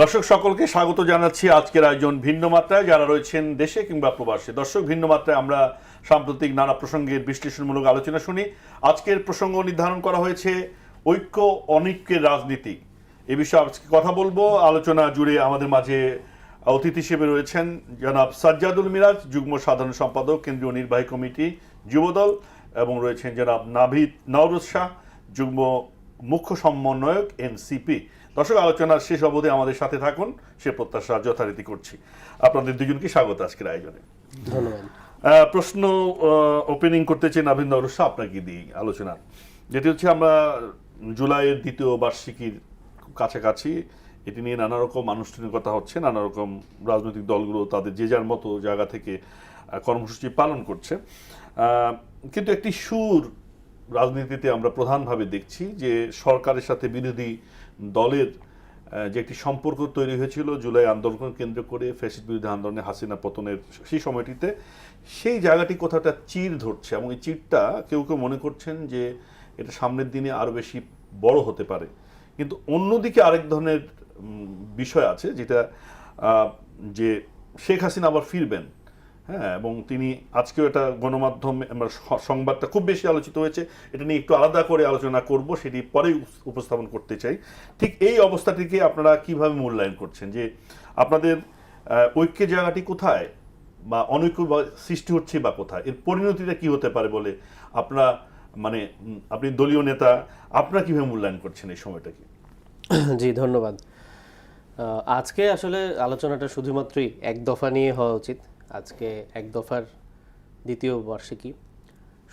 দর্শক সকলকে স্বাগত জানাচ্ছি আজকের আয়োজন ভিন্ন মাত্রায়, যারা রয়েছেন দেশে কিংবা প্রবাসে। দর্শক, ভিন্ন মাত্রায় আমরা সাম্প্রতিক নানা প্রসঙ্গের বিশ্লেষণমূলক আলোচনা শুনি। আজকের প্রসঙ্গ নির্ধারণ করা হয়েছে ঐক্য অনৈক্যের রাজনীতি। এ বিষয়ে আজকে কথা বলবো। আলোচনা জুড়ে আমাদের মাঝে অতিথি হিসেবে রয়েছেন জনাব সাজ্জাদুল মিরাজ, যুগ্ম সাধারণ সম্পাদক, কেন্দ্রীয় নির্বাহী কমিটি, যুবদল, এবং রয়েছেন জনাব নাভিদ নওরোজ শাহ, যুগ্ম মুখ্য সমন্বয়ক, এনসিপি। দর্শক, আলোচনার শেষ অবধি আমাদের সাথে থাকুন সে প্রত্যাশা যথারীতি করছি। আপনাদের দুজনকে স্বাগত আজকের আয়োজনে। ধন্যবাদ। প্রশ্ন ওপেনিং করতে চাই নাভিদ নওরোজ শাহ, আপনাকে দিই আলোচনা। যেটি হচ্ছে, আমরা জুলাইয়ের দ্বিতীয় বার্ষিকীর কাছাকাছি, এটি নিয়ে নানা রকম আনুষ্ঠানিকতা হচ্ছে, নানা রকম রাজনৈতিক দলগুলো তাদের যে যার মতো জায়গা থেকে কর্মসূচি পালন করছে। কিন্তু একটি সুর রাজনীতিতে আমরা প্রধানভাবে দেখছি যে সরকারের সাথে বিরোধী দলের যে একটি সম্পর্ক তৈরি হয়েছিল জুলাই আন্দোলন কেন্দ্র করে, ফ্যাসিস্ট বিরোধী আন্দোলনে হাসিনা পতনের সেই সময়টিতে, সেই জায়গাটি কোথাওটা চির ধরছে, এবং এই চিরটা কেউ কেউ মনে করছেন যে এটা সামনের দিনে আরও বেশি বড় হতে পারে। কিন্তু অন্যদিকে আরেক ধরনের বিষয় আছে, যেটা যে শেখ হাসিনা আবার ফিরবেন। হ্যাঁ, এবং তিনি আজকেও এটা গণমাধ্যমে সংবাদটা খুব বেশি আলোচিত হয়েছে, এটা নিয়ে একটু আলাদা করে আলোচনা করব, সেটি পরেই উপস্থাপন করতে চাই। ঠিক এই অবস্থাটিকে আপনারা কিভাবে মূল্যায়ন করছেন, যে আপনাদের ঐক্যের জায়গাটি কোথায়, বা অনৈক্য সৃষ্টি হচ্ছে বা কোথায়, এর পরিণতিটা কি হতে পারে বলে আপনারা, মানে আপনি দলীয় নেতা, আপনারা কিভাবে মূল্যায়ন করছেন এই সময়টাকে? জি, ধন্যবাদ। আজকে আসলে আলোচনাটা শুধুমাত্রই এক দফা নিয়ে হওয়া উচিত। আজকে এক দফার দ্বিতীয় বার্ষিকী,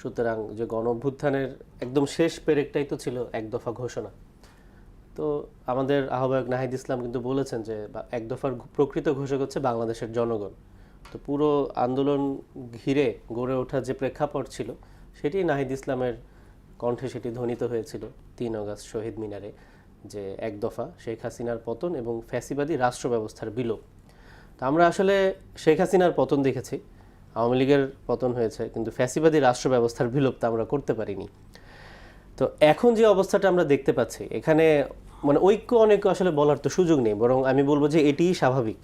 সুতরাং যে গণ অভ্যুত্থানের একদম শেষ পেরেকটাই তো ছিল এক দফা ঘোষণা। তো আমাদের আহ্বায়ক নাহিদ ইসলাম কিন্তু বলেছেন যে এক দফার প্রকৃত ঘোষক হচ্ছে বাংলাদেশের জনগণ। তো পুরো আন্দোলন ঘিরে গড়ে ওঠা যে প্রেক্ষাপট ছিল, সেটি নাহিদ ইসলামের কণ্ঠে সেটি ধ্বনিত হয়েছিল ৩ আগস্ট শহীদ মিনারে, যে এক দফা, শেখ হাসিনার পতন এবং ফ্যাসিবাদী রাষ্ট্র ব্যবস্থার বিলোপ। তা আমরা আসলে শেখ হাসিনার পতন দেখেছি, আওয়ামী লীগের পতন হয়েছে, কিন্তু ফ্যাসিবাদী রাষ্ট্র ব্যবস্থার বিলোপ তা আমরা করতে পারিনি। তো এখন যে অবস্থাটা আমরা দেখতে পাচ্ছি, এখানে মানে ঐক্য অনৈক্য আসলে বলার তো সুযোগ নেই, বরং আমি বলবো যে এটিই স্বাভাবিক।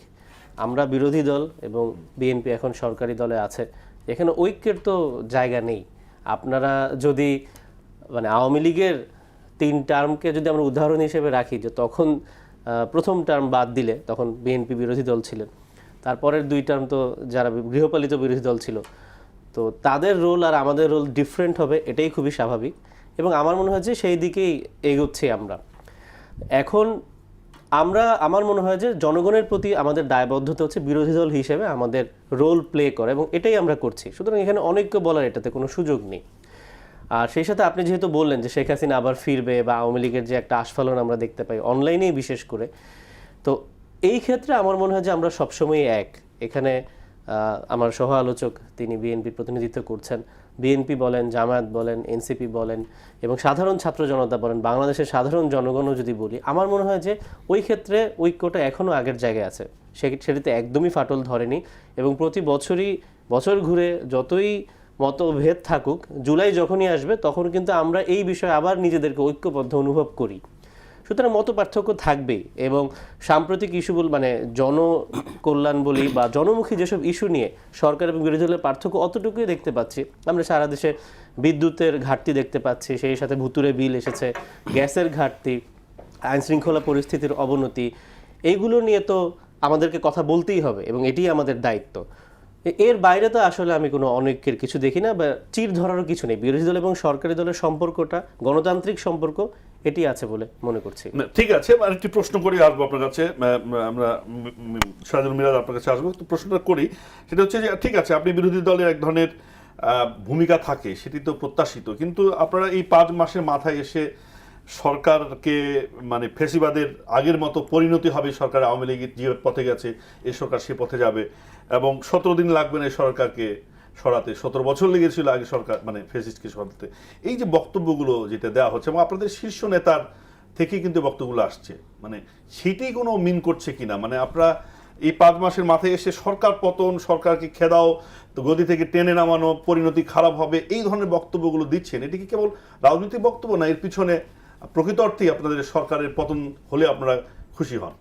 আমরা বিরোধী দল এবং বিএনপি এখন সরকারি দলে আছে, এখানে ঐক্যের তো জায়গা নেই। আপনারা যদি মানে আওয়ামী লীগের 3 টার্মকে যদি আমরা উদাহরণ হিসেবে রাখি, যে তখন প্রথম টার্ম বাদ দিলে তখন বিএনপি বিরোধী দল ছিলেন, তারপরের 2 টার্ম তো যারা গৃহপালিত বিরোধী দল ছিল, তো তাদের রোল আর আমাদের রোল ডিফারেন্ট হবে, এটাই খুবই স্বাভাবিক। এবং আমার মনে হয় যে সেই দিকেই এগোচ্ছি আমরা এখন। আমার মনে হয় যে জনগণের প্রতি আমাদের দায়বদ্ধতা হচ্ছে বিরোধী দল হিসেবে আমাদের রোল প্লে করা, এবং এটাই আমরা করছি। সুতরাং এখানে অনৈক্য বলার এটাতে কোনো সুযোগ নেই। আর সেই সাথে আপনি যেহেতু বললেন যে শেখ হাসিনা আবার ফিরবে, বা আওয়ামী লীগের যে একটা আস্ফালন আমরা দেখতে পাই অনলাইনেই বিশেষ করে, তো এই ক্ষেত্রে আমার মনে হয় যে আমরা সবসময় এক। এখানে আমার সহ আলোচক, তিনি বিএনপির প্রতিনিধিত্ব করছেন, বিএনপি বলেন, জামায়াত বলেন, এনসিপি বলেন, এবং সাধারণ ছাত্র জনতা বলেন, বাংলাদেশের সাধারণ জনগণও যদি বলি, আমার মনে হয় যে ওই ক্ষেত্রে ঐক্যটা এখনও আগের জায়গায় আছে, সেটিতে একদমই ফাটল ধরেনি। এবং প্রতি বছরই বছর ঘুরে যতই মতভেদ থাকুক, জুলাই যখনই আসবে তখন কিন্তু আমরা এই বিষয়ে আবার নিজেদেরকে ঐক্যবদ্ধ অনুভব করি। সুতরাং মত পার্থক্য থাকবেই। এবং সাম্প্রতিক ইস্যু মানে জনকল্যাণ বলি বা জনমুখী যেসব ইস্যু নিয়ে সরকার এবং বিরোধী দলের পার্থক্য অতটুকুই দেখতে পাচ্ছি। আমরা সারা দেশে বিদ্যুতের ঘাটতি দেখতে পাচ্ছি, সেই সাথে ভুতুরে বিল এসেছে, গ্যাসের ঘাটতি, আইনশৃঙ্খলা পরিস্থিতির অবনতি, এইগুলো নিয়ে তো আমাদেরকে কথা বলতেই হবে, এবং এটিই আমাদের দায়িত্ব। এর বাইরে তো আসলে আমি কোনো অনৈক্যের কিছু দেখি না, বা চির ধরারও কিছু নেই। বিরোধী দল এবং সরকারি দলের সম্পর্কটা গণতান্ত্রিক সম্পর্ক, এটি আছে বলে মনে করছি। ঠিক আছে, আরেকটি প্রশ্ন করি আসবো আপনার কাছে, আমরা সাজ্জাদুল মিরাজ আপনার কাছে আসবো। তো প্রশ্নটা করি, সেটা হচ্ছে যে ঠিক আছে, আপনি বিরোধী দলের এক ধরনের ভূমিকা থাকে, সেটি তো প্রত্যাশিত, কিন্তু আপনারা এই 5 মাসের মাথায় এসে সরকারকে, মানে ফ্যাসিবাদের আগের মতো পরিণতি হবে, সরকার আওয়ামী লীগ যে পথে গেছে এই সরকার সে পথে যাবে, এবং 17 দিন লাগবে না এই সরকারকে সরাতে, 17 বছর লেগেছিল আগে সরকার মানে ফ্যাসিস্টকে সরাতে। এই যে বক্তব্যগুলো যেটা দেওয়া হচ্ছে, এবং আপনাদের শীর্ষ নেতার থেকেই কিন্তু বক্তব্যগুলো আসছে, মানে সেটি কোনো মিন করছে কিনা, মানে আপনারা এই 5 মাসের মাথায় এসে সরকার পতন, সরকারকে খেদাও, তো গদি থেকে টেনে নামানো, পরিণতি খারাপ হবে, এই ধরনের বক্তব্যগুলো দিচ্ছেন, এটি কি কেবল রাজনৈতিক বক্তব্য, না এর পিছনে প্রকৃত অর্থেই আপনাদের সরকারের পতন হলে আপনারা খুশি হন?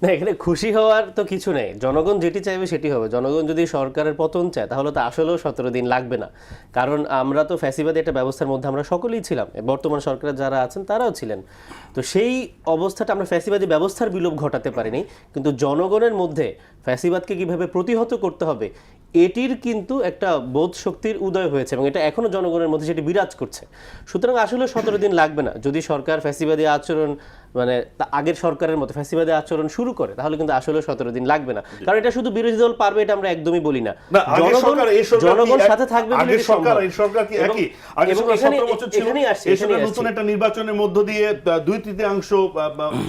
না, এখানে খুশি হওয়ার তো কিছু নেই। জনগণ যেটি চাইবে সেটি হবে। জনগণ যদি সরকারের পতন চায় তাহলে তো আসলেও 17 দিন লাগবে না, কারণ আমরা তো ফ্যাসিবাদী একটা ব্যবস্থার মধ্যে আমরা সকলেই ছিলাম, বর্তমান সরকারের যারা আছেন তারাও ছিলেন। তো সেই অবস্থাটা আমরা ফ্যাসিবাদী ব্যবস্থার বিলোপ ঘটাতে পারিনি, কিন্তু জনগণের মধ্যে ফ্যাসিবাদকে কিভাবে প্রতিহত করতে হবে এটির কিন্তু একটা বোধ শক্তির উদয় হয়েছে এবং এটা এখনো জনগণের মধ্যে সেটি বিরাজ করছে। সুতরাং আসলে 17 দিন লাগবে না। যদি সরকার ফ্যাসিবাদী আচরণ মানে আগের সরকারের মতো ফ্যাসিবাদী আচরণ শুরু করে তাহলে কিন্তু আসলে 17 দিন লাগবে না, কারণ এটা শুধু বিরোধী দল পারবে এটা আমরা একদমই বলি না। জনগণ সাথে থাকবে বলে আগের সরকার এই সরকার কি একই আগের সরকার 17 বছর ছিল, এই সরকার নতুন একটা নির্বাচনের মধ্য দিয়ে 2/3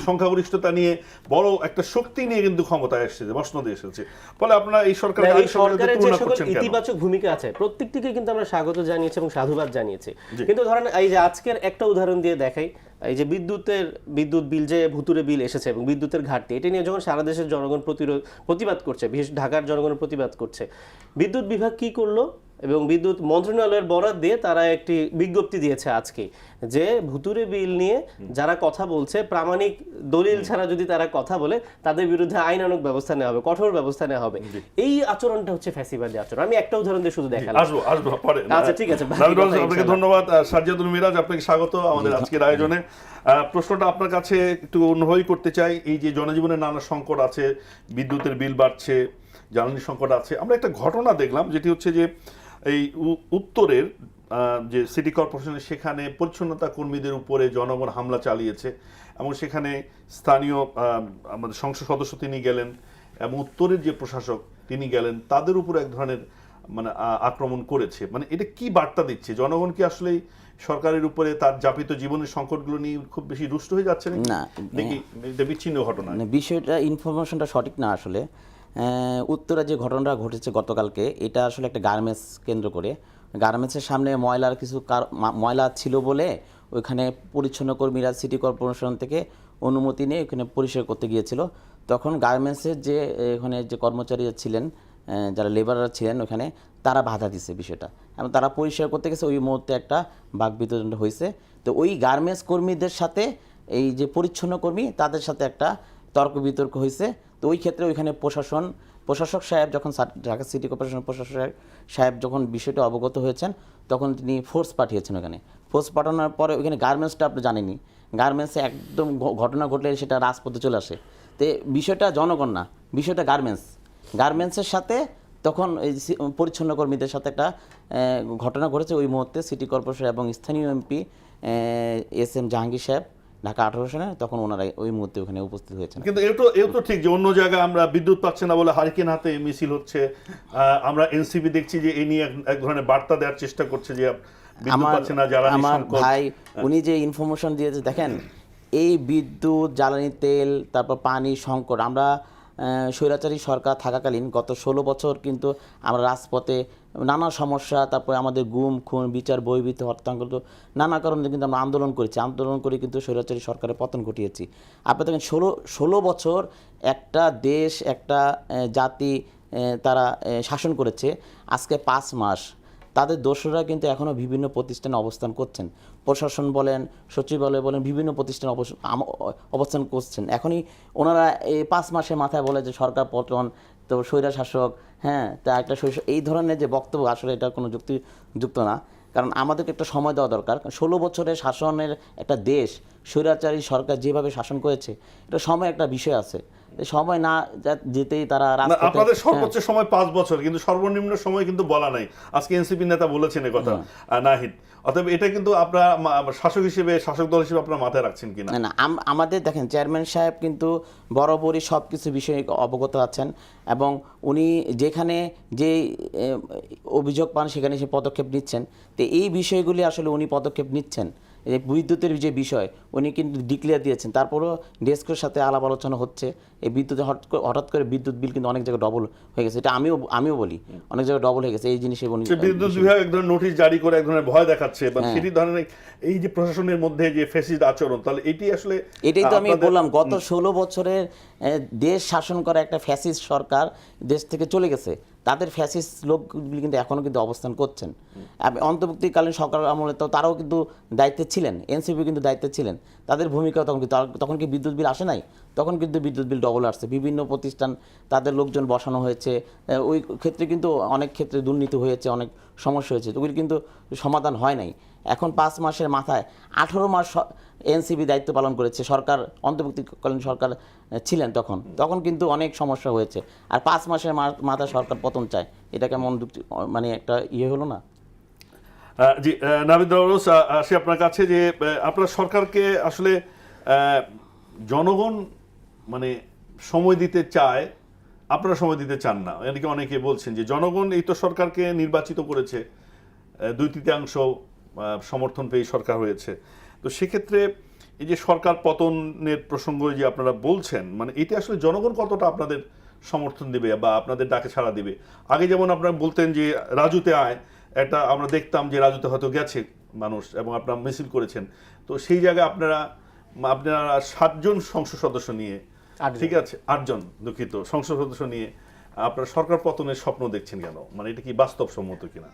সংখ্যাগরিষ্ঠতা নিয়ে বড় একটা শক্তি নিয়ে কিন্তু ক্ষমতায় এসেছে, মসনদে এসেছে। ফলে আপনারা এই সরকারের যে সকল ইতিবাচক ভূমিকা আছে প্রত্যেকটিকে কিন্তু আমরা স্বাগত জানিয়েছি এবং সাধুবাদ জানিয়েছি। কিন্তু ধরেন এই যে আজকের একটা উদাহরণ দিয়ে দেখাই, এই যে বিদ্যুৎ বিল যে ভুতুরে বিল এসেছে এবং বিদ্যুতের ঘাটতি, এটা নিয়ে যখন সারা দেশের জনগণ প্রতিবাদ করছে, বিশেষ ঢাকার জনগণ প্রতিবাদ করছে, বিদ্যুৎ বিভাগ কি করলো এবং বিদ্যুৎ মন্ত্রণালয়ের বরাদ দিয়ে তারা একটি বিজ্ঞপ্তি দিয়েছে আজকে যে ভুতুরে বিল নিয়ে যারা কথা বলছে প্রামাণিক দলিল ছাড়া যদি তারা কথা বলে তাদের বিরুদ্ধে আইনানুগ ব্যবস্থা নেওয়া হবে, কঠোর ব্যবস্থা নেওয়া হবে। এই আচরণটা হচ্ছে ফ্যাসিবাদী আচরণ। আমি একটা উদাহরণ দিয়ে শুধু দেখালাম। আসবো পরে। আচ্ছা ঠিক আছে, আপনাকে ধন্যবাদ। সাজ্জাদুল মিরাজ, আপনাকে স্বাগত আমাদের আজকের আয়োজনে। প্রশ্নটা আপনার কাছে একটু অন্যভাবেই করতে চাই। এই যে জনজীবনের নানা সংকট আছে, বিদ্যুতের বিল বাড়ছে, জ্বালানি সংকট আছে, আমরা একটা ঘটনা দেখলাম যেটি হচ্ছে যে এই উত্তরের যে সিটি কর্পোরেশনের সেখানে পরিচ্ছন্নতা কর্মীদের উপরে জনগণ হামলা চালিয়েছে এবং সেখানে স্থানীয় আমাদের সংসদ সদস্য তিনি গেলেন এবং উত্তরের যে প্রশাসক তিনি গেলেন, তাদের উপর এক ধরনের মানে আক্রমণ করেছে। মানে এটা কি বার্তা দিচ্ছে? জনগণ কি আসলে সরকারের উপরে তার যাপিত জীবনের সংকটগুলো নিয়ে খুব বেশি রুষ্ট হয়ে যাচ্ছে না? দেখি এটা বিচ্ছিন্ন ঘটনা, বিষয়টা ইনফরমেশনটা সঠিক না আসলে। উত্তরে যে ঘটনাটা ঘটেছে গতকালকে, এটা আসলে একটা গার্মেন্টস কেন্দ্র করে, গার্মেন্টসের সামনে ময়লা ছিল বলে ওইখানে পরিচ্ছন্ন কর্মীরা সিটি কর্পোরেশন থেকে অনুমতি নিয়ে ওখানে পরিষ্কার করতে গিয়েছিল। তখন গার্মেন্টসের যে এখানে যে কর্মচারী ছিলেন, যারা লেবাররা ছিলেন ওখানে, তারা বাধা দিচ্ছে বিষয়টা এবং তারা পরিষ্কার করতে গেছে। ওই মুহূর্তে একটা বাকবিতরণ হয়েছে। তো ওই গার্মেন্টস কর্মীদের সাথে এই যে পরিচ্ছন্ন কর্মী তাদের সাথে একটা তর্ক বিতর্ক হয়েছে। তো ওই ক্ষেত্রে ওইখানে প্রশাসক সাহেব যখন ঢাকা সিটি কর্পোরেশনের প্রশাসক সাহেব যখন বিষয়টা অবগত হয়েছেন তখন তিনি ফোর্স পাঠিয়েছেন। ওখানে ফোর্স পাঠানোর পরে ওইখানে গার্মেন্টসটা আপনি জানেনই, গার্মেন্টসে একদম ঘটনা ঘটলে সেটা রাজপথে চলে আসে। তো বিষয়টা জনগণ না, বিষয়টা গার্মেন্টসের সাথে তখন এই পরিচ্ছন্ন কর্মীদের সাথে একটা ঘটনা ঘটেছে। ওই মুহূর্তে সিটি কর্পোরেশন এবং স্থানীয় এমপি SM জাহাঙ্গীর সাহেব ঢাকা 18 সনে তখন ওনারা ওই মুহূর্তে ওখানে উপস্থিত হয়েছেন। কিন্তু এও তো ঠিক যে অন্য জায়গায় আমরা বিদ্যুৎ পাচ্ছে না বলে হারিকেন হাতে মিছিল হচ্ছে, আমরা এনসিপি দেখছি যে এই নিয়ে এক ধরনের বার্তা দেওয়ার চেষ্টা করছে যে বিদ্যুৎ পাচ্ছে না, জ্বালানি সংকট। আমার ভাই উনি যে ইনফরমেশন দিয়েছে দেখেন, এই বিদ্যুৎ, জ্বালানি তেল, তারপর পানি সংকট, আমরা স্বৈরাচারী সরকার থাকাকালীন গত 16 বছর কিন্তু আমরা রাজপথে নানা সমস্যা, তারপরে আমাদের গুম খুন বিচার বহির্ভূত হত্যাকাণ্ড নানা কারণে কিন্তু আমরা আন্দোলন করে কিন্তু স্বৈরাচারী সরকারের পতন ঘটিয়েছি। আপনি দেখেন 16 বছর একটা দেশ, একটা জাতি তারা শাসন করেছে। আজকে 5 মাস তাদের দোসররা কিন্তু এখনও বিভিন্ন প্রতিষ্ঠানে অবস্থান করছেন, প্রশাসন বলেন, সচিবালয় বলেন, বিভিন্ন প্রতিষ্ঠানে অবস্থান করছেন। এখনই ওনারা এই 5 মাসের মাথায় বলে যে সরকার পতন, তো স্বৈরা শাসক, হ্যাঁ, তা একটা এই ধরনের যে বক্তব্য আসলে এটা কোনো যুক্ত না। কারণ আমাদেরকে একটা সময় দেওয়া দরকার। 16 বছরের শাসনের একটা দেশ, স্বৈরাচারী সরকার যেভাবে শাসন করেছে, এটা সময় একটা বিষয় আছে। সময় না যেতেই তারা আপনাদের সর্বোচ্চ সময় 5 বছর, কিন্তু সর্বনিম্ন সময় কিন্তু বলা নাই। আজকে এনসিপি নেতা বলেছেন এই কথা, নাহিদ। অতএব এটা কিন্তু আপনারা শাসক দল হিসেবে আপনারা মাথায় রাখছেন কিনা? না, আমাদের দেখেন চেয়ারম্যান সাহেব কিন্তু বরাবরই সব কিছু বিষয়ে অবগত আছেন এবং উনি যেখানে যে অভিযোগ পান সেখানে সে পদক্ষেপ নিচ্ছেন। তো এই বিষয়গুলি আসলে উনি পদক্ষেপ নিচ্ছেন। এই বিদ্যুতের যে বিষয় উনি কিন্তু ডিক্লেয়ার দিয়েছেন, তারপরও ডেস্কের সাথে আলাপ আলোচনা হচ্ছে। এই বিদ্যুতে হঠাৎ করে বিদ্যুৎ বিল কিন্তু অনেক জায়গায় ডবল হয়ে গেছে, এটা আমিও বলি অনেক জায়গায় ডবল হয়ে গেছে। এই জিনিসে বিদ্যুৎ বিভাগ এক ধরনের নোটিশ জারি করে এক ধরনের ভয় দেখাচ্ছে, সেটি ধরনের এই যে প্রশাসনের মধ্যে যে ফ্যাসিস্ট আচরণ, তাহলে এটাই তো আমি বললাম গত 16 বছরের দেশ শাসন করা একটা ফ্যাসিস্ট সরকার দেশ থেকে চলে গেছে। তাদের ফ্যাসিস্ট লোকগুলি কিন্তু এখনও কিন্তু অবস্থান করছেন। অন্তর্বর্তীকালীন সরকার আমলে তো তারাও কিন্তু দায়িত্বে ছিলেন, এনসিপি কিন্তু দায়িত্বে ছিলেন। তাদের ভূমিকা তখন কি বিদ্যুৎ বিল আসে নাই? তখন কিন্তু বিদ্যুৎ বিল ডবল আসছে, বিভিন্ন প্রতিষ্ঠান তাদের লোকজন বসানো হয়েছে, ওই ক্ষেত্রে কিন্তু অনেক ক্ষেত্রে দুর্নীতি হয়েছে, অনেক সমস্যা হয়েছে, ওগুলি কিন্তু সমাধান হয় নাই। এখন 5 মাসের মাথায় 18 মাস এনসিপি দায়িত্ব পালন করেছে, সরকার অন্তর্বর্তীকালীন সরকার ছিলেন তখন কিন্তু অনেক সমস্যা হয়েছে। আর 5 মাসের মাথায় সরকার পতন চায়, এটা কেমন মানে একটা হলো না? জি, নাভিদ নওরোজ, আসি আপনার কাছে যে আপনার সরকারকে আসলে জনগণ মানে সময় দিতে চায়, আপনারা সময় দিতে চান না। এদিকে অনেকে বলছেন যে জনগণ এই তো সরকারকে নির্বাচিত করেছে, 2/3 সমর্থন পেয়ে সরকার হয়েছে। তো সেক্ষেত্রে এই যে সরকার পতনের প্রসঙ্গ যে আপনারা বলছেন, মানে এটা আসলে জনগণ কতটা আপনাদের সমর্থন দিবে বা আপনাদের ডাকে সাড়া দিবে? আগে যেমন আপনারা বলতেন যে রাজুতে আয়, একটা আমরা দেখতাম যে রাজুতে হয়তো গেছে মানুষ এবং আপনারা মিছিল করেছেন, তো সেই জায়গায় আপনারা 7 জন সংসদ সদস্য নিয়ে, ঠিক আছে 8 জন দুঃখিত সংসদ সদস্য নিয়ে আপনারা সরকার পতনের স্বপ্ন দেখছেন কেন? মানে এটা কি বাস্তবসম্মত কিনা?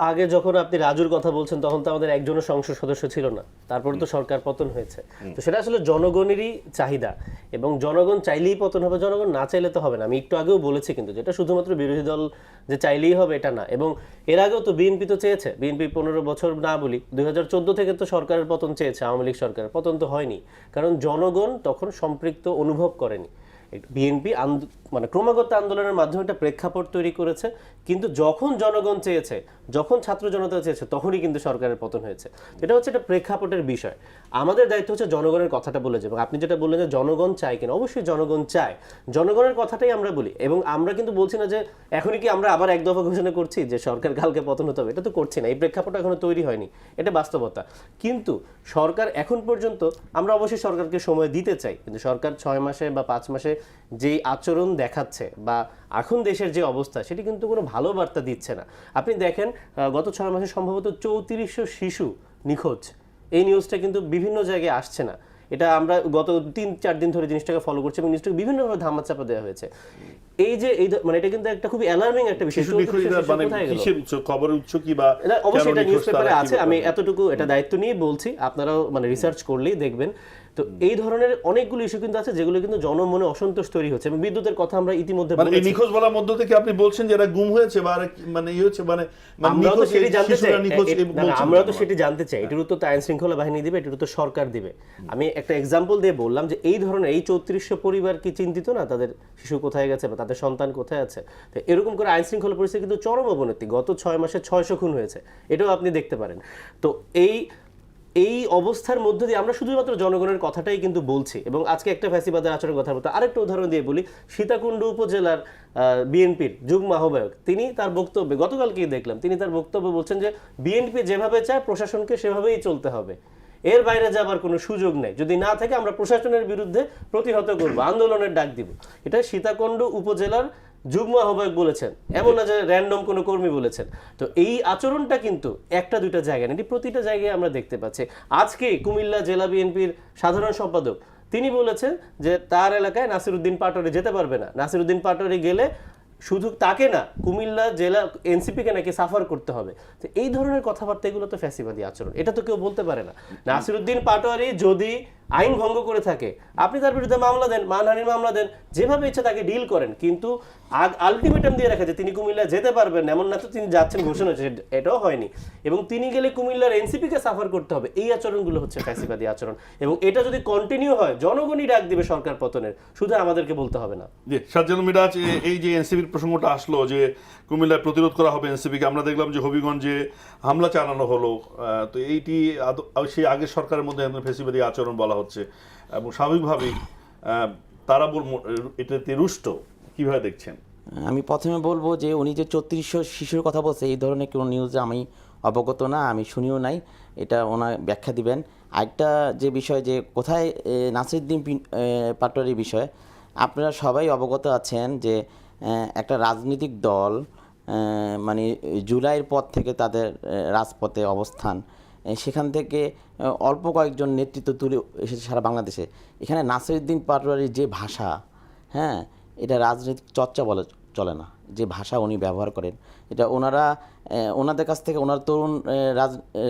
আগে যখন আপনি রাজুর কথা বলছেন তখন তো আমাদের একজনও সংসদ সদস্য ছিল না, তারপরে তো সরকার পতন হয়েছে। তো সেটা আসলে জনগণেরই চাহিদা, এবং জনগণ চাইলেই পতন হবে, জনগণ না চাইলে তো হবে না। আমি একটু আগেও বলেছি কিন্তু, যেটা শুধুমাত্র বিরোধী দল যে চাইলেই হবে এটা না। এবং এর আগেও তো বিএনপি তো চেয়েছে, বিএনপি 15 বছর না বলি 2014 থেকে তো সরকারের পতন চেয়েছে, আওয়ামী লীগ সরকারের পতন তো হয়নি, কারণ জনগণ তখন সম্পৃক্ত অনুভব করেনি। বিএনপি মানে ক্রমাগত আন্দোলনের মাধ্যমে একটা প্রেক্ষাপট তৈরি করেছে, কিন্তু যখন জনগণ চেয়েছে, যখন ছাত্র জনতা চেয়েছে, তখনই কিন্তু সরকারের পতন হয়েছে। এটা হচ্ছে একটা প্রেক্ষাপটের বিষয়। আমাদের দায়িত্ব হচ্ছে জনগণের কথাটা বলে যাবো। আপনি যেটা বললেন যে জনগণ চায় কিনা, অবশ্যই জনগণ চায়, জনগণের কথাটাই আমরা বলি। এবং আমরা কিন্তু বলছি না যে এখনই কি আমরা আবার এক দফা ঘোষণা করছি যে সরকার কালকে পতন হতে হবে, এটা তো করছি না, এই প্রেক্ষাপট এখনো তৈরি হয়নি, এটা বাস্তবতা। কিন্তু সরকার এখন পর্যন্ত, আমরা অবশ্যই সরকারকে সময় দিতে চাই, কিন্তু সরকার 6 মাসে বা 5 মাসে যেই আচরণ দেখাচ্ছে বা এখন দেশের যে অবস্থা, সেটি কিন্তু কোনো ভালো বার্তা দিচ্ছে না। আপনি দেখেন গত 6 মাসে সম্ভবত 3400 শিশু নিখোঁজ, এই নিউজটা কিন্তু বিভিন্ন জায়গায় আসছে না। এটা আমরা গত 3-4 দিন ধরে জিনিসটাকে ফলো করছি এবং জিনিসটাকে বিভিন্নভাবে ধামাচাপা দেওয়া হয়েছে। এই যে মানে এটা কিন্তু একটা খুবই অ্যালার্মিং একটা বিষয়। খবরের উৎস কি বা অবশ্যই এটা নিউজ পেপারে আছে, আমি এতটুকু এটা দায়িত্ব নিয়ে বলছি, আপনারাও মানে রিসার্চ করলেই দেখবেন। তো এই ধরনের অনেকগুলো ইস্যু কিন্তু আছে যেগুলো কিন্তু জনমনে অসন্তোষ তৈরি হচ্ছে। এবং বিদ্যুতের কথা আমরা ইতিমধ্যে মানে এই নিখোঁজ বলার মধ্য থেকে আপনি বলছেন যে এরা গুম হয়েছে বা মানে ই হচ্ছে, মানে আমরা তো সেটি জানতে চাই, আমরা তো সেটি জানতে চাই। এটার উত্তর তো আইন শৃঙ্খলা বাহিনী দিবে, এটার উত্তর সরকার দিবে। আমি একটা এক্সাম্পল দিয়ে বললাম যে এই ধরনের এই 3400 পরিবার কি চিন্তিত না তাদের শিশু কোথায় গেছে বা তাদের সন্তান কোথায় আছে? তো এরকম করে আইন শৃঙ্খলা পরিস্থিতি কিন্তু চরম অবনতি, গত 6 মাসে 600 খুন হয়েছে, এটাও আপনি দেখতে পারেন। তো এই অবস্থার মধ্যে দিয়ে আমরা শুধুমাত্র জনগণের কথাটাই কিন্তু বলছি। এবং আজকে একটা ফ্যাসিবাদের আচরণের কথা বলতে আরেকটা উদাহরণ দিয়ে বলি। সীতাকুণ্ড উপজেলার বিএনপির যুগ্ম আহ্বায়ক, তিনি তার বক্তব্যে, গতকালকেই দেখলাম, তিনি তার বক্তব্য বলছেন যে বিএনপি যেভাবে চায় প্রশাসনকে সেভাবেই চলতে হবে, এর বাইরে যাবার কোনো সুযোগ নেই, যদি না থাকে আমরা প্রশাসনের বিরুদ্ধে প্রতিহত করব, আন্দোলনের ডাক দিব। এটা সীতাকুণ্ড উপজেলার যুগ্ম আহ্বায়ক বলেছেন, এমন না যে র্যান্ডম কোনো কর্মী বলেছেন। তো এই আচরণটা কিন্তু একটা দুইটা জায়গায় নেই, প্রতিটা জায়গায় আমরা দেখতে পাচ্ছি। আজকে কুমিল্লা জেলা বিএনপির সাধারণ সম্পাদক তিনি বলেছেন যে তার এলাকায় নাসিরউদ্দিন পাটোয়ারি যেতে পারবে না, নাসিরউদ্দিন পাটোয়ারি গেলে শুধু তাকে না, কুমিল্লা জেলা এনসিপিকে নাকি সাফার করতে হবে। তো এই ধরনের কথাবার্তা, এগুলো তো ফ্যাসিবাদী আচরণ, এটা তো কেউ বলতে পারে না। নাসিরউদ্দিন পাটোয়ারি যদি আইন ভঙ্গ করে থাকে, আপনি তার বিরুদ্ধে মামলা দেন, মানহানির মামলা দেন, যেভাবে ইচ্ছা তাকে ডিল করেন, কিন্তু আলটিমেটাম দিয়ে রাখা যে তিনি কুমিল্লা যেতে পারবেন, এমন না তো তিনি যাচ্ছেন ঘোষণা হচ্ছে, এটাও হয়নি। এবং তিনি গেলে কুমিল্লার এনসিপিকে সাফার করতে হবে, এই আচরণগুলো হচ্ছে ফ্যাসিবাদী আচরণ। এবং এটা যদি কন্টিনিউ হয়, জনগণই ডাক দিবে সরকার পতনের, শুধু আমাদেরকে বলতে হবে না। জি, শাহজাহান মিরাজ, এই যে এনসিপির প্রসঙ্গটা আসলো যে কুমিল্লায় প্রতিরোধ করা হবে এনসিপিকে, আমরা দেখলাম যে হবিগঞ্জে হামলা চালানো হলো। তো এইটি সেই আগের সরকারের মধ্যে ফ্যাসিবাদী আচরণ বলা হচ্ছে এবং স্বাভাবিকভাবেই তারা এটাতে রুষ্ট, কিভাবে দেখছেন? আমি প্রথমে বলবো যে উনি যে 3400 শিশুর কথা বলছে, এই ধরনের কোনো নিউজে আমি অবগত না, আমি শুনিও নাই, এটা ওনার ব্যাখ্যা দিবেন। আরেকটা যে বিষয়, যে কোথায় নাসিরউদ্দিন পাটোয়ারির বিষয়, আপনারা সবাই অবগত আছেন যে একটা রাজনৈতিক দল মানে জুলাইয়ের পর থেকে তাদের রাজপথে অবস্থান, সেখান থেকে অল্প কয়েকজন নেতৃত্ব তুলে এসেছে সারা বাংলাদেশে। এখানে নাসিরউদ্দিন পাটোয়ারির যে ভাষা, হ্যাঁ, এটা রাজনৈতিক চর্চা বলে চলে না, যে ভাষা উনি ব্যবহার করেন, এটা ওনাদের কাছ থেকে ওনার তরুণ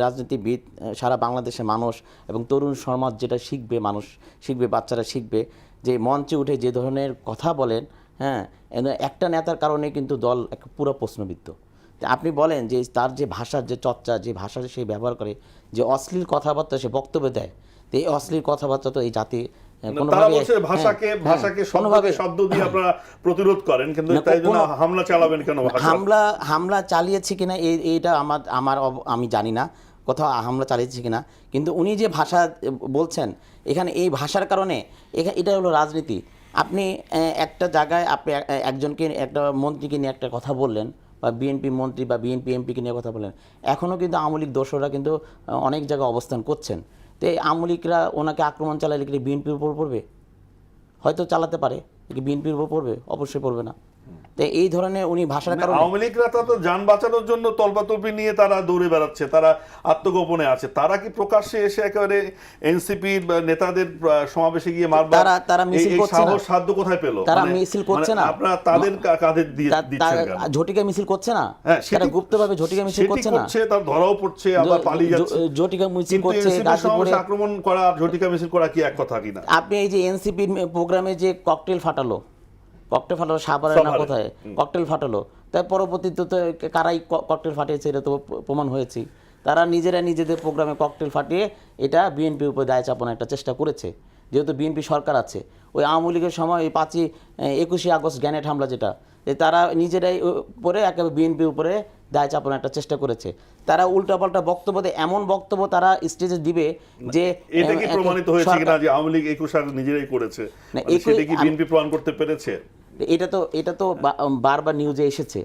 রাজনীতিবিদ, সারা বাংলাদেশের মানুষ এবং তরুণ সমাজ যেটা শিখবে, মানুষ শিখবে, বাচ্চারা শিখবে যে মঞ্চে উঠে যে ধরনের কথা বলেন, হ্যাঁ, একটা নেতার কারণে কিন্তু দল পুরো প্রশ্নবিদ্ধ। আপনি বলেন যে তার যে ভাষার যে চর্চা, যে ভাষা সে ব্যবহার করে, যে অশ্লীল কথাবার্তা সে বক্তব্য দেয়, তো এই অশ্লীল কথাবার্তা তো এই জাতি তারা বলছে ভাষাকে শব্দ দিয়ে আপনারা প্রতিরোধ করেন, কিন্তু তাই জন্য হামলা চালাবেন কেন? হামলা চালিয়েছে কিনা এইটা আমি জানি না, কোথাও হামলা চালিয়েছে কিনা, কিন্তু উনি যে ভাষা বলছেন এখানে, এই ভাষার কারণে এটা হলো রাজনীতি। আপনি একটা জায়গায় আপনি একজনকে, একটা মন্ত্রীকে নিয়ে একটা কথা বললেন, বা বিএনপি মন্ত্রী বা বিএনপি এমপিকে নিয়ে কথা বললেন, এখনও কিন্তু আওয়ামী লীগ দোসররা কিন্তু অনেক জায়গায় অবস্থান করছেন। তো এই আওয়ামী লীগরা ওনাকে আক্রমণ চালালে কি বিএনপির উপর পড়বে? হয়তো চালাতে পারে, কি বিএনপির উপর পড়বে? অবশ্যই পড়বে না। তো এই ধরনের উনি ভাষার কারণে আওয়ামী লীগরা তো যান বাঁচানোর জন্য তলপাতলপি নিয়ে তারা দৌড়ে বেড়াচ্ছে, তারা আত্মগোপনে আছে। তারা কি প্রকাশ্যে এসে একেবারে এনসিপির নেতাদের সমাবেশে গিয়ে মারবে? তারা মিছিল করছে না, সাধ্য কোথায় পেল? তারা মিছিল করছে না, আপনারা তাদের কাঁধে দিচ্ছেন কেন? ঝটিকা মিছিল করছে না, সেটা গুপ্তভাবে ঝটিকা মিছিল করছে না, তার ধরাও পড়ছে, আবার পালিয়ে যাচ্ছে। ঝটিকা মিছিল করছে, গাজীপুরে আক্রমণ করা, ঝটিকা মিছিল করা কি এক কথা কিনা? আপনি এই যে এনসিপির প্রোগ্রামে যে ককটেল ফাটালো সাভারে না কোথায় ককটেল ফাটালো, তাই পরবর্তীতে তো কারাই ককটেল ফাটিয়েছে এটা তো প্রমাণ হয়েছে। তারা নিজেদের প্রোগ্রামে ককটেল ফাটিয়ে এটা বিএনপির উপর দায় চাপানোর একটা চেষ্টা করেছে, যেহেতু বিএনপি সরকার আছে। ওই আওয়ামী লীগের সময় ওই 21 আগস্ট গ্রেনেড হামলা, যেটা তারা নিজেরাই পরে একেবারে বিএনপির উপরে দায় চাপানোর একটা চেষ্টা করেছে। তারা উল্টাপাল্টা বক্তব্য দেয়, এমন বক্তব্য তারা স্টেজে দিবে যে এটা কি প্রমাণিত হয়েছে কিনা যে আওয়ামী লীগ 21 আগস্ট নিজেরাই করেছে? সেটা কি বিএনপি প্রমাণ করতে পেরেছে? এটা তো বারবার নিউজে এসেছে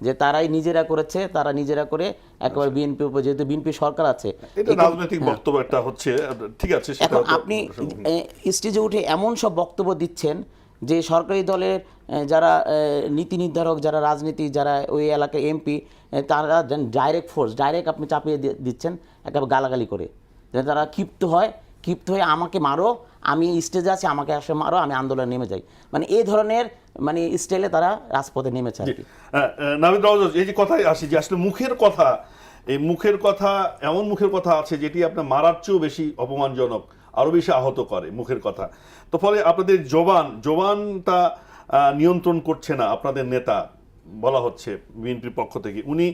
যে তারাই নিজেরা করেছে, তারা নিজেরা করে একেবারে বিএনপি উপর, যেহেতু বিএনপি সরকার আছে। এটা রাজনৈতিক বক্তব্য একটা হচ্ছে, ঠিক আছে। এখন আপনি স্টেজে উঠে এমন সব বক্তব্য দিচ্ছেন যে সরকারি দলের যারা নীতি নির্ধারক, যারা রাজনীতি, যারা ওই এলাকায় এমপি, তারা ডাইরেক্ট আপনি চাপিয়ে দিচ্ছেন একেবারে গালাগালি করে। তারা ক্ষিপ্ত হয়ে আমাকে মারো, আমি স্টেজে আছি, আমাকে আসে মারো, আমি আন্দোলনে নেমে যাই, মানে এই ধরনের স্টাইলে তারা রাজপথে নেমেছে আর কি। নাভিদ রাউজান, এই যে কথায় আসি যে আসলে মুখের কথা এমন মুখের কথা আছে যেটি আপনার মারার চেয়েও বেশি অপমানজনক, আরো বেশি আহত করে মুখের কথা। তো ফলে আপনাদের জবানটা নিয়ন্ত্রণ করছে না আপনাদের নেতা, বলা হচ্ছে বিএনপির পক্ষ থেকে উনি,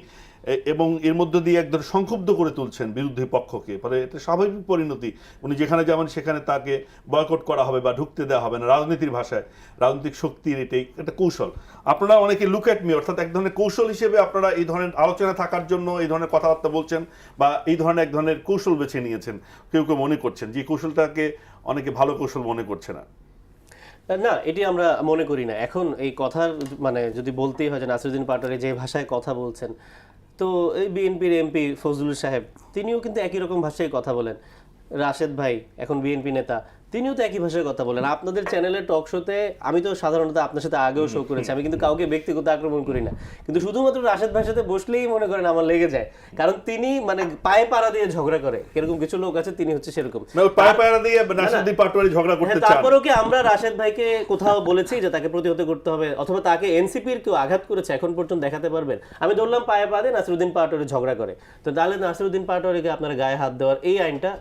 এবং এর মধ্য দিয়ে একদম সংক্ষুব্ধ করে তুলছেন বিরোধী পক্ষকে। ফলে এটা স্বাভাবিক পরিণতি, উনি যেখানে যাবেন সেখানে তাকে বয়কট করা হবে বা ঢুকতে দেওয়া হবে না। রাজনীতির ভাষায় রাজনৈতিক শক্তির এটাই একটা কৌশল। আপনারা অনেকে লুক অ্যাট মি, অর্থাৎ এক ধরনের কৌশল হিসেবে আপনারা এই ধরনের আলোচনা থাকার জন্য এই ধরনের কথাবার্তা বলছেন, বা এই ধরনের এক ধরনের কৌশল বেছে নিয়েছেন। কেউ মনে করছেন যে কৌশলটাকে অনেকে ভালো কৌশল মনে করছে না। না, এটি আমরা মনে করি না। এখন এই কথার মানে যদি বলতেই হয় যে নাসিরুদ্দিন পাটোয়ারি যে ভাষায় কথা বলছেন, তো এই বিএনপির এমপি ফজলুল সাহেব তিনিও কিন্তু একই রকম ভাষায় কথা বলেন। রাশেদ ভাই এখন বিএনপি নেতা, তিনিও তো একই ভাষায় কথা বলেন। আপনাদের চ্যানেলের টক শোতে আমি তো সাধারণত আপনার সাথে আগেও শো করেছি, আমি কিন্তু কাউকে ব্যক্তিগত আক্রমণ করি না, কিন্তু শুধুমাত্র রাশেদ ভাইয়ের সাথে বসলেই মনে করেন আমার লেগে যায়, কারণ তিনি মানে পায়ে পাড়া দিয়ে ঝগড়া করে, এরকম কিছু লোক আছে, তিনি হচ্ছে সেরকম পায়ে পাড়া দিয়ে নাসিরুদ্দিন পাটোয়ারি ঝগড়া করতে চান। তারপরেও কি আমরা রাশেদ ভাইকে কোথাও বলেছি যে তাকে প্রতিহত করতে হবে, অথবা তাকে এনসিপির কেউ আঘাত করেছে এখন পর্যন্ত দেখাতে পারবেন? আমি ধরলাম পায়ে পা দিয়ে নাসিরুদ্দিন পাটোয়ারি ঝগড়া করে, তো তাহলে নাসিরুদ্দিন পাটোয়ারিকে আপনারা গায়ে হাত দেওয়ার এই আইনটা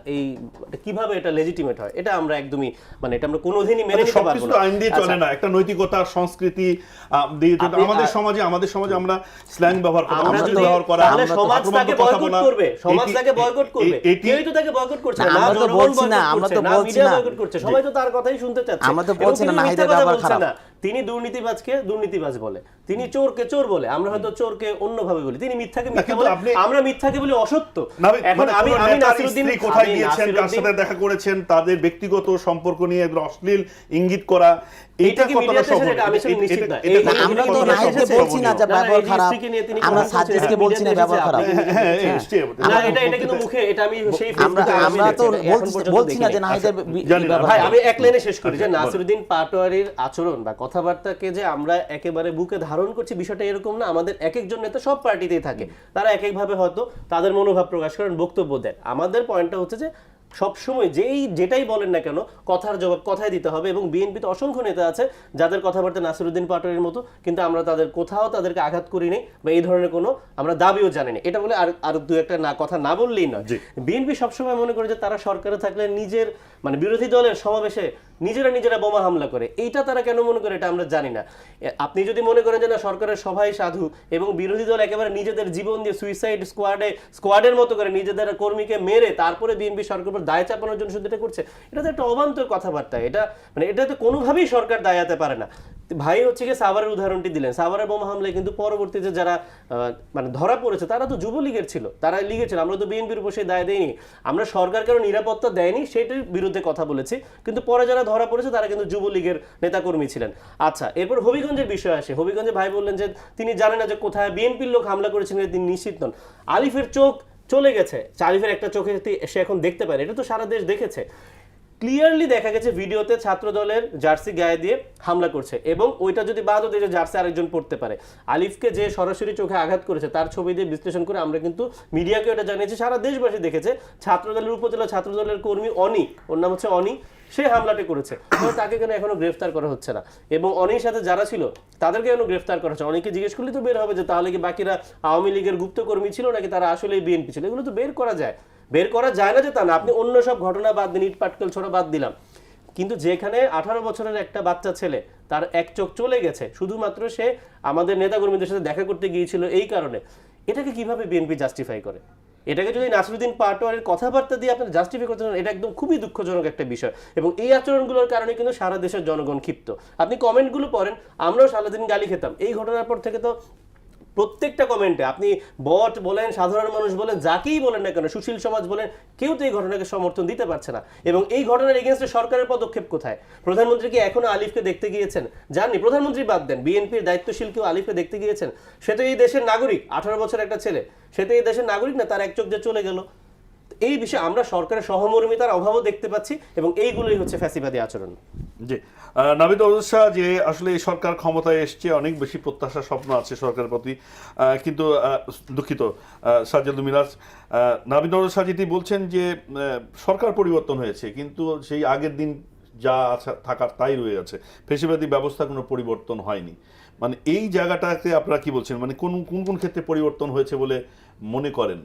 কিভাবে এটা লেজিটিমেট হয়? এটা আমরা একদমই মানে এটা আমরা কোনোদিনই মেনে নিতে পারবো না। আইন দিয়ে চলে না, একটা নৈতিকতা সংস্কৃতি দিয়ে আমাদের সমাজে আমরা স্ল্যাং ব্যবহার করি, আমরা যদি তাহলে সমাজ তাকে বয়কট করবে, সমাজ তাকে বয়কট করবে, কেউই তো তাকে বয়কট করছে না, আমরা তো বলছি না, আমরা তো বলছি না, বয়কট করছে, সবাই তো তার কথাই শুনতে চাচ্ছে। আমরা তো বলছি না নাহিদের ব্যবহার খারাপ। তিনি দুর্নীতিবাজকে দুর্নীতিবাজ বলে, তিনি চোরকে চোর বলে, আমরা হয়তো চোরকে অন্যভাবে বলি, তিনি মিথ্যাকে মিথ্যা বলে, আমরা মিথ্যাকে বলি অসত্য। এখন আমি নাসিরুদ্দিন কোথায় গিয়েছেন, কার সাথে দেখা করেছেন, তাদের ব্যক্তিগত সম্পর্ক নিয়ে অশ্লীল ইঙ্গিত করা, এইটা কতটা সফল? আমরা তো নাহিদকে বলছি না যে ব্যবহার খারাপ, আমরা সাজেদকে বলছি না ব্যবহার খারাপ। না, এটা কিন্তু মুখে, এটা আমি সেই আমরা তো বলছি না যে নাহিদের ভাই, আমি এক লাইনে শেষ করি যে নাসিরুদ্দিন পাটোয়ারির আচরণ বা কথাবার্তাকে যে আমরা একেবারে বুকে ধারণ করছি, বিষয়টা এরকম না। আমাদের এক একজন নেতা সব পার্টিতেই থাকে, তারা এক একভাবে হয়তো তাদের মনোভাব প্রকাশ করেন, বক্তব্য দেন। আমাদের পয়েন্টটা হচ্ছে যে সবসময় যেটাই বলেন না কেন কথার জবাব কথায় দিতে হবে, এবং বিএনপিতে অসংখ্য নেতা আছে যাদের কথাবার্তা নাসিরউদ্দিন পাটোয়ারির মতো, কিন্তু আমরা তাদেরকে আঘাত করিনি বা এই ধরনের কোনো আমরা দাবিও জানি না। এটা বলে আর দু একটা কথা না বললেই নয়। বিএনপি সবসময় মনে করে যে তারা সরকারে থাকলে নিজের মানে বিরোধী দলের সমাবেশে নিজেরা বোমা হামলা করে। এইটা তারা কেন মনে করে এটা আমরা জানি না। আপনি যদি মনে করেন যে না সরকারের সবাই সাধু এবং বিরোধী দল একেবারে নিজেদের জীবন দিয়ে সুইসাইড স্কোয়াডের মতো করে নিজেদের কর্মীকে মেরে তারপরে বিএনপি সরকার উপর দায় চাপানোর জন্য শুধু এটা করছে, এটা তো একটা অবান্তর কথাবার্তা। এটাতে কোনোভাবেই সরকার দায়াতে পারে না। ভাই হচ্ছে কি সাভারের উদাহরণটি দিলেন, সাভারের বোমা হামলায় কিন্তু পরবর্তীতে যারা মানে ধরা পড়েছে তারা তো যুবলীগের ছিল, তারা লিগের ছিল। আমরা তো বিএনপির উপর সেই দায় দেয়নি, আমরা সরকার কারো নিরাপত্তা দেয়নি সেটার বিরুদ্ধে কথা বলেছি, কিন্তু পরে যারা ধরা পড়েছে তারা কিন্তু যুবলীগের নেতাকর্মী ছিলেন। আচ্ছা, এরপর হবিগঞ্জের বিষয় আসে। হবিগঞ্জে ভাই বললেন যে তিনি জানেন না যে কোথায় বিএনপির লোক হামলা করেছেন, তিনি নিশ্চিত নন। আলিফের চোখ চলে গেছে, আলিফের একটা চোখে সে এখন দেখতে পারে, এটা তো সারা দেশ দেখেছে। ক্লিয়ারলি দেখা গেছে ভিডিওতে ছাত্র দলের জার্সি গায়ে দিয়ে হামলা করছে, এবং ওইটা যদি বাদ হতে যে জার্সি আরেকজন পড়তে পারে। আলিফকে যে সরাসরি চোখে আঘাত করেছে তার ছবি দিয়ে বিশ্লেষণ করে আমরা কিন্তু মিডিয়াকে এটা জানিয়েছি, সারা দেশবাসী দেখেছে। ছাত্র দলের উপজেলা ছাত্র দলের কর্মী অনি, ওর নাম হচ্ছে অনি, সে হামলাটি করেছে, তাকে কেন এখনো গ্রেফতার করা হচ্ছে না? এবং অনির সাথে যারা ছিল তাদেরকে কেন গ্রেফতার করা হচ্ছে? অনেকে জিজ্ঞেস করলে তো বের হবে যে তাহলে কি বাকিরা আওয়ামী লীগের গুপ্ত কর্মী ছিল নাকি তারা আসলে বিএনপি ছিল? এগুলো তো বের করা যায় না যে তা না। আপনি অন্য সব ঘটনা বাদ দিন, ইট পাটকেল ছোড়া বাদ দিলাম, কিন্তু যেখানে 18 বছরের একটা বাচ্চা ছেলে তার এক চোখ চলে গেছে শুধুমাত্র সে আমাদের নেতাকর্মীদের সাথে দেখা করতে গিয়েছিল এই কারণে, এটাকে কিভাবে বিএনপি জাস্টিফাই করে? এটাকে যদি নাসিরউদ্দিন পাটোয়ারির কথাবার্তা দিয়ে আপনারা জাস্টিফাই করতে চান, এটা একদম খুবই দুঃখজনক একটা বিষয়। এবং এই আচরণগুলোর কারণে কিন্তু সারা দেশের জনগণ ক্ষিপ্ত। আপনি কমেন্টগুলো পড়েন, আমরাও সারাদিন গালি খেতাম। এই ঘটনার পর থেকে তো প্রত্যেকটা কমেন্টে আপনি বট বলেন, সাধারণ মানুষ বলেন, যাকেই বলেন না কেন, সুশীল সমাজ বলেন, কেউ তো এই ঘটনাকে সমর্থন দিতে পারছে না। এবং এই ঘটনার এগেইনস্টে সরকারের পদক্ষেপ কোথায়? প্রধানমন্ত্রী কি এখনো আলিফকে দেখতে গিয়েছেন? জাননি, প্রধানমন্ত্রী বাদ দেন, বিএনপির দায়িত্বশীল কেউ আলিফকে দেখতে গিয়েছেন? সে তো এই দেশের নাগরিক, 18 বছর একটা ছেলে, সে তো এই দেশের নাগরিক না, তার এক চোখ যে চলে গেল। এই বিষয়ে আমরা সরকারের সহমর্মিতার অভাবও দেখতে পাচ্ছি, এবং এইগুলোই হচ্ছে ফ্যাসিবাদী আচরণ। জি, নাভিদ নওরোজ শাহ, যে আসলে এই সরকার ক্ষমতায় এসছে, অনেক বেশি প্রত্যাশা স্বপ্ন আছে সরকারের প্রতি, কিন্তু দুঃখিত সাজ্জাদ মিরাজ, নাভিদ নওরোজ শাহ যেটি বলছেন যে সরকার পরিবর্তন হয়েছে কিন্তু সেই আগের দিন যা থাকার তাই রয়ে আছে, ফ্যাসিবাদী ব্যবস্থা কোনো পরিবর্তন হয়নি। মানে এই জায়গাটাকে আপনারা কি বলছেন, মানে কোন কোন ক্ষেত্রে পরিবর্তন হয়েছে বলে মনে করেন?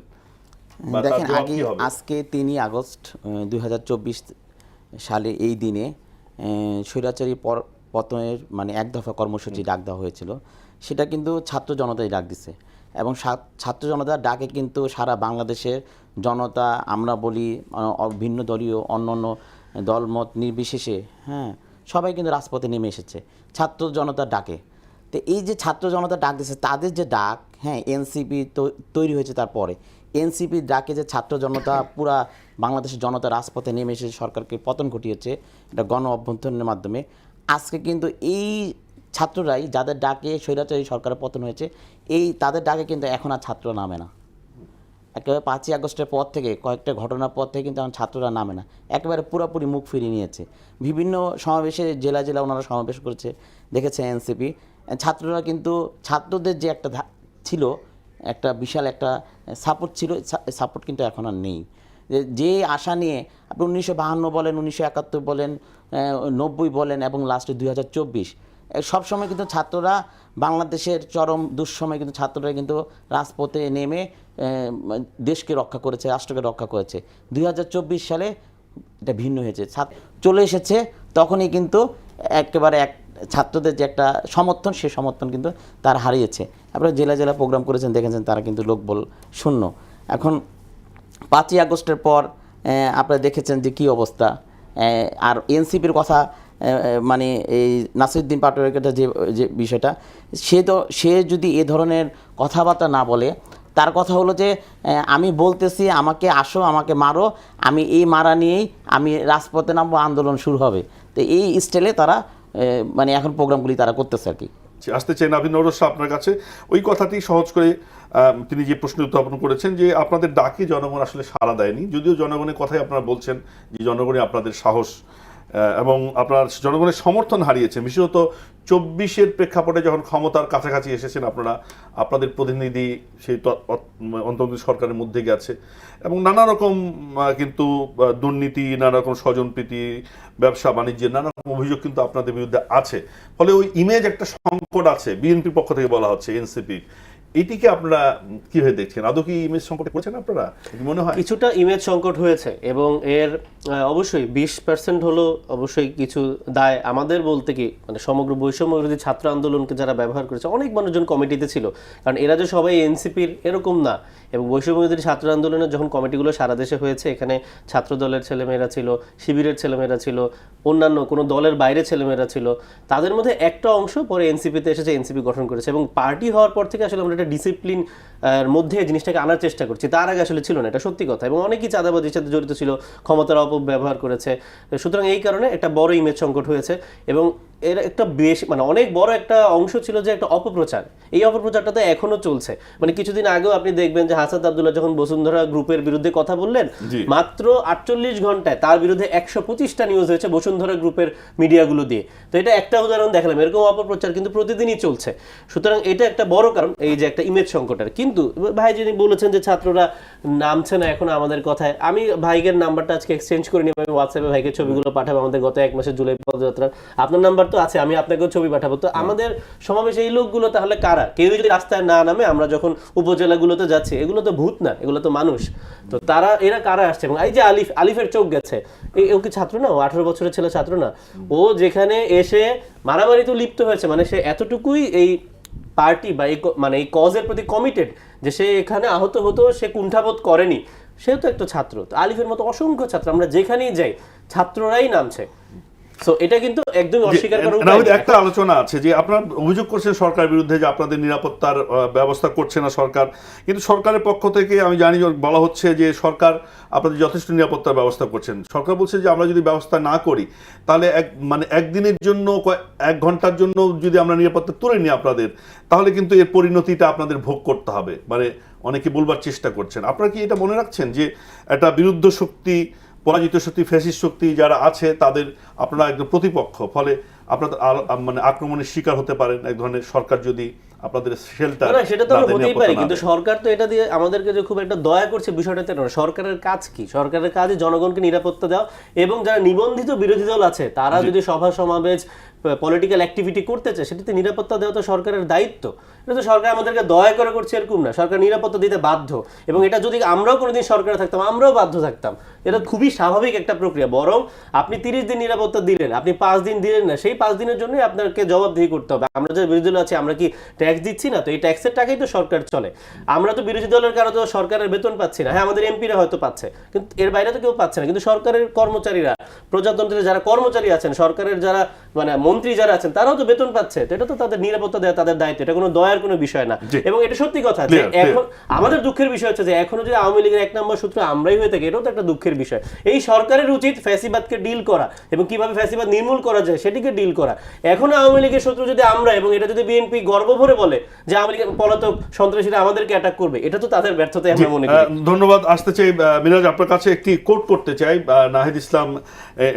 দেখেন, আজকে 3 আগস্ট 2024 সালে এই দিনে স্বৈরাচারী পতনের মানে এক দফা কর্মসূচি ডাক দেওয়া হয়েছিল। সেটা কিন্তু ছাত্র জনতাই ডাক দিছে, এবং ছাত্র জনতার ডাকে কিন্তু সারা বাংলাদেশের জনতা, আমরা বলি ভিন্ন দলীয় অন্য দলমত নির্বিশেষে, হ্যাঁ, সবাই কিন্তু রাজপথে নেমে এসেছে ছাত্র জনতার ডাকে। তো এই যে ছাত্র জনতা ডাক দিচ্ছে, তাদের যে ডাক, হ্যাঁ, এনসিপি তৈরি হয়েছে, তারপরে এনসিপির ডাকে যে ছাত্র জনতা পুরা বাংলাদেশের জনতা রাজপথে নেমে এসে সরকারকে পতন ঘটিয়েছে এটা গণ অভ্যুত্থানের মাধ্যমে। আজকে কিন্তু এই ছাত্ররাই যাদের ডাকে স্বৈরাচারী সরকারের পতন হয়েছে, তাদের ডাকে কিন্তু এখন আর ছাত্র নামে না। একেবারে 5ই আগস্টের পর থেকে, কয়েকটা ঘটনার পর থেকে কিন্তু এখন ছাত্ররা নামে না, একেবারে পুরোপুরি মুখ ফিরিয়ে নিয়েছে। বিভিন্ন সমাবেশে জেলা ওনারা সমাবেশ করেছে, দেখেছে এনসিপি। ছাত্ররা কিন্তু, ছাত্রদের যে একটা ছিল, একটা বিশাল একটা সাপোর্ট ছিল, সাপোর্ট কিন্তু এখন আর নেই। যে আশা নিয়ে আপনি 1952 বলেন, 1971 বলেন, 90 বলেন, এবং লাস্টে 2024, সবসময় কিন্তু ছাত্ররা বাংলাদেশের চরম দুঃসময় কিন্তু ছাত্ররা কিন্তু রাজপথে নেমে দেশকে রক্ষা করেছে, রাষ্ট্রকে রক্ষা করেছে। 2024 সালে এটা ভিন্ন হয়েছে, চলে এসেছে তখনই কিন্তু একেবারে ছাত্রদের যে একটা সমর্থন, সে সমর্থন কিন্তু তারা হারিয়েছে। আপনারা জেলা প্রোগ্রাম করেছেন, দেখেছেন, তারা কিন্তু লোকবল শূন্য। এখন 5ই আগস্টের পর আপনারা দেখেছেন যে কী অবস্থা। আর এনসিপির কথা, মানে এই নাসিরউদ্দিন পাটোয়ারির যে বিষয়টা, সে যদি এ ধরনের কথাবার্তা না বলে, তার কথা হলো যে আমি বলতেছি আমাকে আসো, আমাকে মারো, আমি এই মারা নিয়েই আমি রাজপথে নামবো, আন্দোলন শুরু হবে। তো এই স্টাইলে তারা মানে এখন প্রোগ্রামগুলি তারা করতেছে আর কি। আসতে চাই নাভিদ নওরোজ শাহ আপনার কাছে, ওই কথাটি সহজ করে তিনি যে প্রশ্ন উত্থাপন করেছেন যে আপনাদের ডাকে জনগণ আসলে সাড়া দেয়নি, যদিও জনগণের কথাই আপনারা বলছেন যে জনগণই আপনাদের সাহস এবং আপনার জনগণের সমর্থন হারিয়েছেন, বিশেষত 24-এর প্রেক্ষাপটে যখন ক্ষমতার কাছাকাছি এসেছেন আপনারা, আপনাদের প্রতিনিধি সেই অন্তর্বর্তী সরকারের মধ্যে গেছে এবং নানা রকম কিন্তু দুর্নীতি, নানা রকম স্বজনপ্রীতি, ব্যবসা বাণিজ্যের নানা রকম অভিযোগ কিন্তু আপনাদের বিরুদ্ধে আছে। ফলে ওই ইমেজ একটা সংকট আছে, বিএনপির পক্ষ থেকে বলা হচ্ছে, এনসিপি। এটিকে আপনারা কিভাবে দেখছেন? আদৌ কি ইমেজ সংকটে পড়ছেন আপনারা, মনে হয়? কিছুটা ইমেজ সংকট হয়েছে এবং এর অবশ্যই 20% হলো অবশ্যই কিছু দায় আমাদের, বলতে কি মানে সমগ্র বৈষম্য বিরোধী ছাত্র আন্দোলনকে যারা ব্যবহার করেছে, অনেক মানুষজন কমিটিতে ছিল, কারণ এরা যে সবাই এনসিপির এরকম না। এবং বৈষম্য বিরোধী ছাত্র আন্দোলনের যখন কমিটিগুলো সারা দেশে হয়েছে, এখানে ছাত্র দলের ছেলেমেয়েরা ছিল, শিবিরের ছেলেমেয়েরা ছিল, অন্যান্য কোনো দলের বাইরে ছেলেমেয়েরা ছিল, তাদের মধ্যে একটা অংশ পরে এনসিপিতে এসেছে, এনসিপি গঠন করেছে এবং পার্টি হওয়ার পর থেকে আসলে আমরা একটা ডিসিপ্লিন মধ্যে জিনিসটাকে আনার চেষ্টা করছি। তার আগে আসলে ছিল না, এটা সত্যি কথা। এবং অনেকেই চাঁদাবাজির সাথে জড়িত ছিল, ক্ষমতার অপব্যবহার করেছে। সুতরাং এই কারণে একটা বড় ইমেজ সংকট হয়েছে এবং এর একটা বেশ মানে অনেক বড় একটা অংশ ছিল যে একটা অপপ্রচার। এই অপপ্রচারটা তো এখনো চলছে। মানে কিছুদিন আগেও আপনি দেখবেন যে হাসান আব্দুল্লাহ যখন বসুন্ধরা গ্রুপের বিরুদ্ধে কথা বললেন, মাত্র 48 ঘন্টায় তার বিরুদ্ধে 125টা নিউজ হয়েছে বসুন্ধরা গ্রুপের মিডিয়াগুলো দিয়ে। তো এটা একটা উদাহরণ দেখালাম, এরকম অপপ্রচার কিন্তু প্রতিদিনই চলছে। সুতরাং এটা একটা বড় কারণ, এই যে একটা ইমেজ সংকটের। কিন্তু ভাই যিনি বলেছেন যে ছাত্ররা নামছে না এখন আমাদের কথায়, আমি ভাইকের নাম্বারটা আজকে এক্সচেঞ্জ করে নিই, আমি হোয়াটসঅ্যাপে ভাইকে ছবিগুলো পাঠাবো আমাদের গত 1 মাসের জুলাই পদযাত্রার। আপনার নাম্বার তো আছে, আমি আপনাকেও ছবি পাঠাবো। তো আমাদের সমাবেশে এই লোকগুলো তাহলে কারা? কেউ যদি রাস্তায় না নামে, আমরা যখন উপজেলাগুলোতে যাচ্ছি, এগুলো তো ভূত না, এগুলো তো মানুষ। তো এরা কারা আসছে? এবং এই যে আলিফের চোখ গেছে, ও কি ছাত্র না? ও 18 বছরের ছেলে, ছাত্র না? ও যেখানে এসে মারামারি তো লিপ্ত হয়েছে, মানে সে এতটুকুই এই পার্টি বা মানে এই কজের প্রতি কমিটেড যে সে এখানে আহত হতো, সে কুণ্ঠাবোধ করেনি। সেও তো একটা ছাত্র। তো আলিফের মতো অসংখ্য ছাত্র, আমরা যেখানেই যাই ছাত্ররাই নামছে। সো এটা কিন্তু একদম অস্বীকার করার উপায় নেই। একটা আলোচনা আছে যে আপনারা অভিযোগ করছেন সরকারের বিরুদ্ধে যে আপনাদের নিরাপত্তার ব্যবস্থা করছে না সরকার, কিন্তু সরকারের পক্ষ থেকে আমি জানি বলা হচ্ছে যে সরকার আপনাদের যথেষ্ট নিরাপত্তার ব্যবস্থা করছেন। সরকার বলছে যে আমরা যদি ব্যবস্থা না করি তাহলে মানে একদিনের জন্য, 1 ঘন্টার জন্য যদি আমরা নিরাপত্তা তুলে নিই আপনাদের, তাহলে কিন্তু এর পরিণতিটা আপনাদের ভোগ করতে হবে, মানে অনেকে বলবার চেষ্টা করছেন। আপনারা কি এটা মনে রাখছেন যে একটা বিরুদ্ধ শক্তি, পরাজিত শক্তি, ফ্যাসিস্ট শক্তি যারা আছে তাদের আপনারা একদম প্রতিপক্ষ, ফলে আপনাদের মানে আক্রমণের শিকার হতে পারেন এক ধরনের সরকার যদি আপনাদের শেল্টার? না, সেটা তো হতেই পারে, কিন্তু সরকার তো এটা দিয়ে আমাদেরকে যে খুব একটা দয়া করছে বিষয়টাতে নয়। সরকারের কাজ কি? সরকারের কাজে জনগণকে নিরাপত্তা দেওয়া এবং যারা নিবন্ধিত বিরোধী দল আছে তারা যদি সভা সমাবেশ, পলিটিক্যাল অ্যাক্টিভিটি করতে চায়, সেটাতে নিরাপত্তা দেওয়া তো সরকারের দায়িত্ব। এটা তো সরকার আমাদেরকে দয়া করে করছে এরকম না, সরকার নিরাপত্তা দিতে বাধ্য। এবং এটা যদি আমরাও কোনোদিন সরকারে থাকতাম, আমরাও বাধ্য থাকতাম। এটা খুবই স্বাভাবিক একটা প্রক্রিয়া। বরং আপনি 30 দিন নিরাপত্তা দিলেন, আপনি 5 দিন দিলেন না, সেই 5 দিনের জন্যই আপনাকে জবাবদিহি করতে হবে। আমরা যে বিরোধী দল আছি, আমরা কি ট্যাক্স দিচ্ছি না? তো এই ট্যাক্সের টাকাই তো সরকার চলে। আমরা তো বিরোধী দলের কারণে তো সরকারের বেতন পাচ্ছি না। হ্যাঁ, আমাদের এমপিরা হয়তো পাচ্ছে, কিন্তু এর বাইরে তো কেউ পাচ্ছে না। কিন্তু সরকারের কর্মচারীরা, প্রজাতন্ত্রের যারা কর্মচারী আছেন, সরকারের যারা মানে মন্ত্রী যারা আছেন, তারাও তো বেতন পাচ্ছে। তো এটা তো তাদের নিরাপত্তা দেওয়া তাদের দায়িত্ব, এটা কোনো দয়ার কোনো বিষয় না। এবং এটা সত্যি কথা যে এখন আমাদের দুঃখের বিষয় হচ্ছে যে এখনো যদি আওয়ামী লীগের 1 নম্বর সূত্র আমরাই হয়ে থাকি, এটাও তো একটা দুঃখের বিষয়। এই সরকারের উচিত ফ্যাসিবাদকে ডিল করা এবং কিভাবে ফ্যাসিবাদ নির্মূল করা যায় সেটিকে ডিল করা। এখন আওয়ামী লীগের শত্রু যদি আমরা, এবং এটা যদি বিএনপি গর্ব ভরে বলে যে আওয়ামী লীগের পলাতক সন্ত্রাসীরা আমাদেরকে অ্যাটাক করবে, এটা তো তাদের ব্যর্থতা আমরা মনে করি। ধন্যবাদ। আসতে চাই মিরাজ, আপনার কাছে একটি কোট করতে চাই। নাহিদ ইসলাম,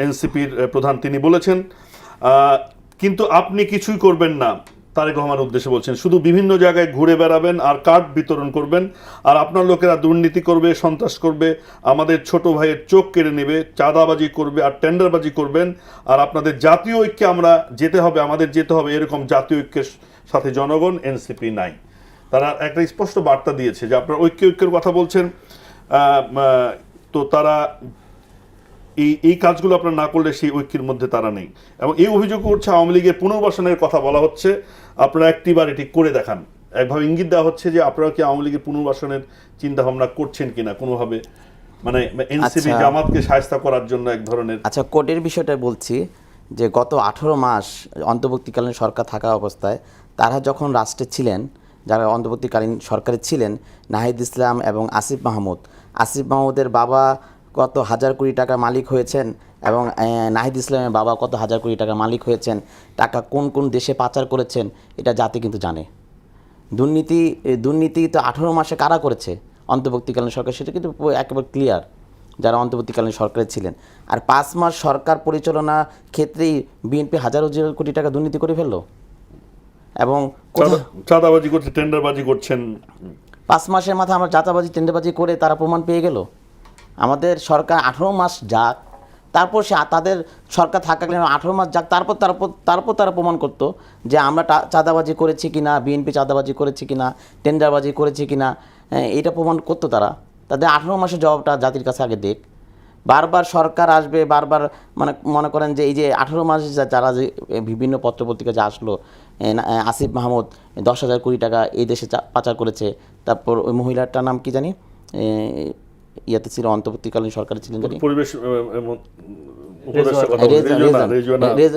এনসিপির প্রধান, তিনি বলেছেন কিন্তু আপনি কিছুই করবেন না, তারেক রহমানের উদ্দেশ্যে বলছেন, শুধু বিভিন্ন জায়গায় ঘুরে বেড়াবেন আর কার্ড বিতরণ করবেন, আর আপনার লোকেরা দুর্নীতি করবে, সন্ত্রাস করবে, আমাদের ছোট ভাইয়ের চোখ কেড়ে নেবে, চাঁদাবাজি করবে আর টেন্ডারবাজি করবেন, আর আপনাদের জাতীয় ঐক্যে আমরা যেতে হবে, আমাদের যেতে হবে, এরকম জাতীয় ঐক্যের সাথে জনগণ, এনসিপি নাই। তারা একটা স্পষ্ট বার্তা দিয়েছে যে আপনারা ঐক্যের কথা বলছেন, তো তারা এই কাজগুলো আপনারা না করলে সেই ঐক্যের মধ্যে তারা নেই। এবং এই অভিযোগ করছে আওয়ামী লীগের পুনর্বাসনের কথা বলা হচ্ছে, আপনারা একটিবার এটি করে দেখান। একভাবে ইঙ্গিত দেওয়া হচ্ছে যে আপনারা কি আওয়ামী লীগের পুনর্বাসনের চিন্তা ভাবনা করছেন কিনা কোনোভাবে, মানে এনসিপি জামাতকে শায়েস্তা করার জন্য এক ধরনের। আচ্ছা, কোর্টের বিষয়টা বলছি যে গত 18 মাস অন্তর্বর্তীকালীন সরকার থাকা অবস্থায় তারা যখন রাষ্ট্রে ছিলেন, যারা অন্তর্বর্তীকালীন সরকারে ছিলেন, নাহিদ ইসলাম এবং আসিফ মাহমুদের বাবা কত হাজার কোটি টাকার মালিক হয়েছেন এবং নাহিদ ইসলামের বাবা কত হাজার কোটি টাকার মালিক হয়েছেন, টাকা কোন কোন দেশে পাচার করেছেন, এটা জাতি কিন্তু জানে। দুর্নীতি তো 18 মাসে কারা করেছে অন্তর্বর্তীকালীন সরকার, সেটা কিন্তু একেবারে ক্লিয়ার। যারা অন্তর্বর্তীকালীন সরকারে ছিলেন। আর 5 মাস সরকার পরিচালনা ক্ষেত্রেই বিএনপি হাজার হাজার কোটি টাকা দুর্নীতি করে ফেললো। এবং চাঁদাবাজি করছে, টেন্ডারবাজি করছেন। 5 মাসের মাথায় আমরা চাঁদাবাজি টেন্ডারবাজি করে তারা প্রমাণ পেয়ে গেল। আমাদের সরকার 18 মাস যাক, তারপর সে তাদের সরকার থাকাকালীন 18 মাস যাক, তারপর তারা প্রমাণ করতো যে আমরা চাঁদাবাজি করেছি কিনা, বিএনপি চাঁদাবাজি করেছি কিনা, টেন্ডারবাজি করেছি কিনা, এটা প্রমাণ করতো তারা। তাদের 18 মাসের জবাবটা জাতির কাছে আগে দেখ। বারবার সরকার আসবে, বারবার মানে মনে করেন যে এই যে 18 মাস যারা যে বিভিন্ন পত্রপত্রিকা যে আসলো, আসিফ মাহমুদ 10,000 কোটি টাকা এই দেশে পাচার করেছে। তারপর ওই মহিলাটার নাম কি জানি, ইয়াতে ছিল, অন্তর্বর্তীকালীন সরকারে ছিলেন জানি, পরিবেশ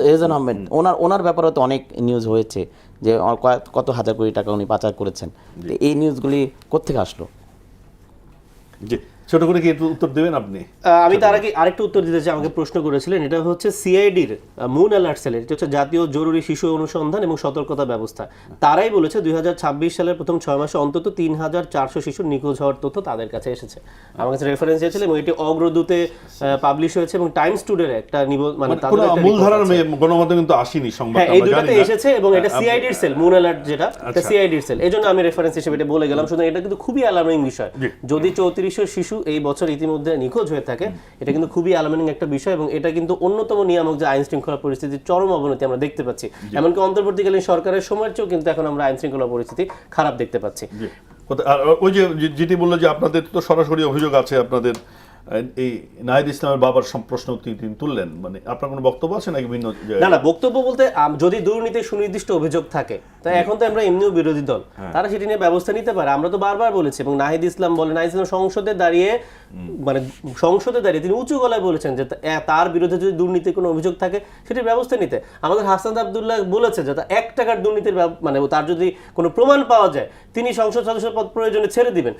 রেজান আহমেদ। ওনার ব্যাপারে তো অনেক নিউজ হয়েছে যে কত হাজার কোটি টাকা উনি পাচার করেছেন। এই নিউজগুলি কোত্থেকে আসলো? জি, ছোট করে কি উত্তর দেবেন আপনি? আমি তার আগে আরেকটা উত্তর দিতে চাই। আমাকে প্রশ্ন করেছিলেন, এটা হচ্ছে সিআইডির মুন অ্যালার্ট সেলের, এটা হচ্ছে জাতীয় জরুরি শিশু অনুসন্ধান এবং সতর্কতা ব্যবস্থা। তারাই বলেছে 2026 সালের প্রথম 6 মাসে অন্তত 3,400 শিশুর নিখোঁজ হওয়ার তথ্য তাদের কাছে এসেছে। আমার কাছে রেফারেন্স দিয়েছিল এবং এটি অগ্রদূতে পাবলিশ হয়েছে এবং টাইমস টুডের একটা মানে মূলধারার গণমাধ্যমে কিন্তু আসেনি সংবাদ। হ্যাঁ, এই দুটাতে এসেছে এবং এটা সিআইডির সেল, মুন অ্যালার্ট যেটা, এটা সিআইডির সেল। এজন্য আমি রেফারেন্স হিসেবে এটা বলে গেলাম। সুতরাং এটা কিন্তু খুবই অ্যালার্মিং বিষয়। যদি 3400 শিশু এই বছর ইতিমধ্যে নিখোঁজ হয়ে থাকে, এটা কিন্তু খুবই অ্যালার্মিং একটা বিষয় এবং এটা কিন্তু অন্যতম নিয়ামক যে আইন শৃঙ্খলা পরিস্থিতির চরম অবনতি আমরা দেখতে পাচ্ছি। এমনকি অন্তর্বর্তীকালীন সরকারের সময়ের চেয়েও কিন্তু এখন আমরা আইন শৃঙ্খলা পরিস্থিতি খারাপ দেখতে পাচ্ছি। আর ওই যে যেটি বললো যে আপনাদের তো সরাসরি অভিযোগ আছে, আপনাদের এই নাহিদ ইসলামের বাবার প্রশ্ন তিনি তুললেন, মানে আপনার কোনো বক্তব্য আছে নাকি ভিন্ন? না, বক্তব্য বলতে যদি দুর্নীতির সুনির্দিষ্ট অভিযোগ থাকে, তাই এখন তো আমরা এমনিও বিরোধী দল, তারা সেটি নিয়ে ব্যবস্থা নিতে পারে। আমরা তো বারবার বলেছি এবং নাহিদ ইসলাম বলেন, নাহিদ ইসলাম সংসদে দাঁড়িয়ে তিনি উঁচু গলায় বলেছেন যে তার বিরুদ্ধে যদি দুর্নীতির কোনো অভিযোগ থাকে সেটির ব্যবস্থা নিতে। আমাদের হাসান আব্দুল্লাহ বলেছে যে 1 টাকার দুর্নীতির মানে তার যদি কোনো প্রমাণ পাওয়া যায় তিনি সংসদ সদস্য পদ প্রয়োজনে ছেড়ে দিবেন।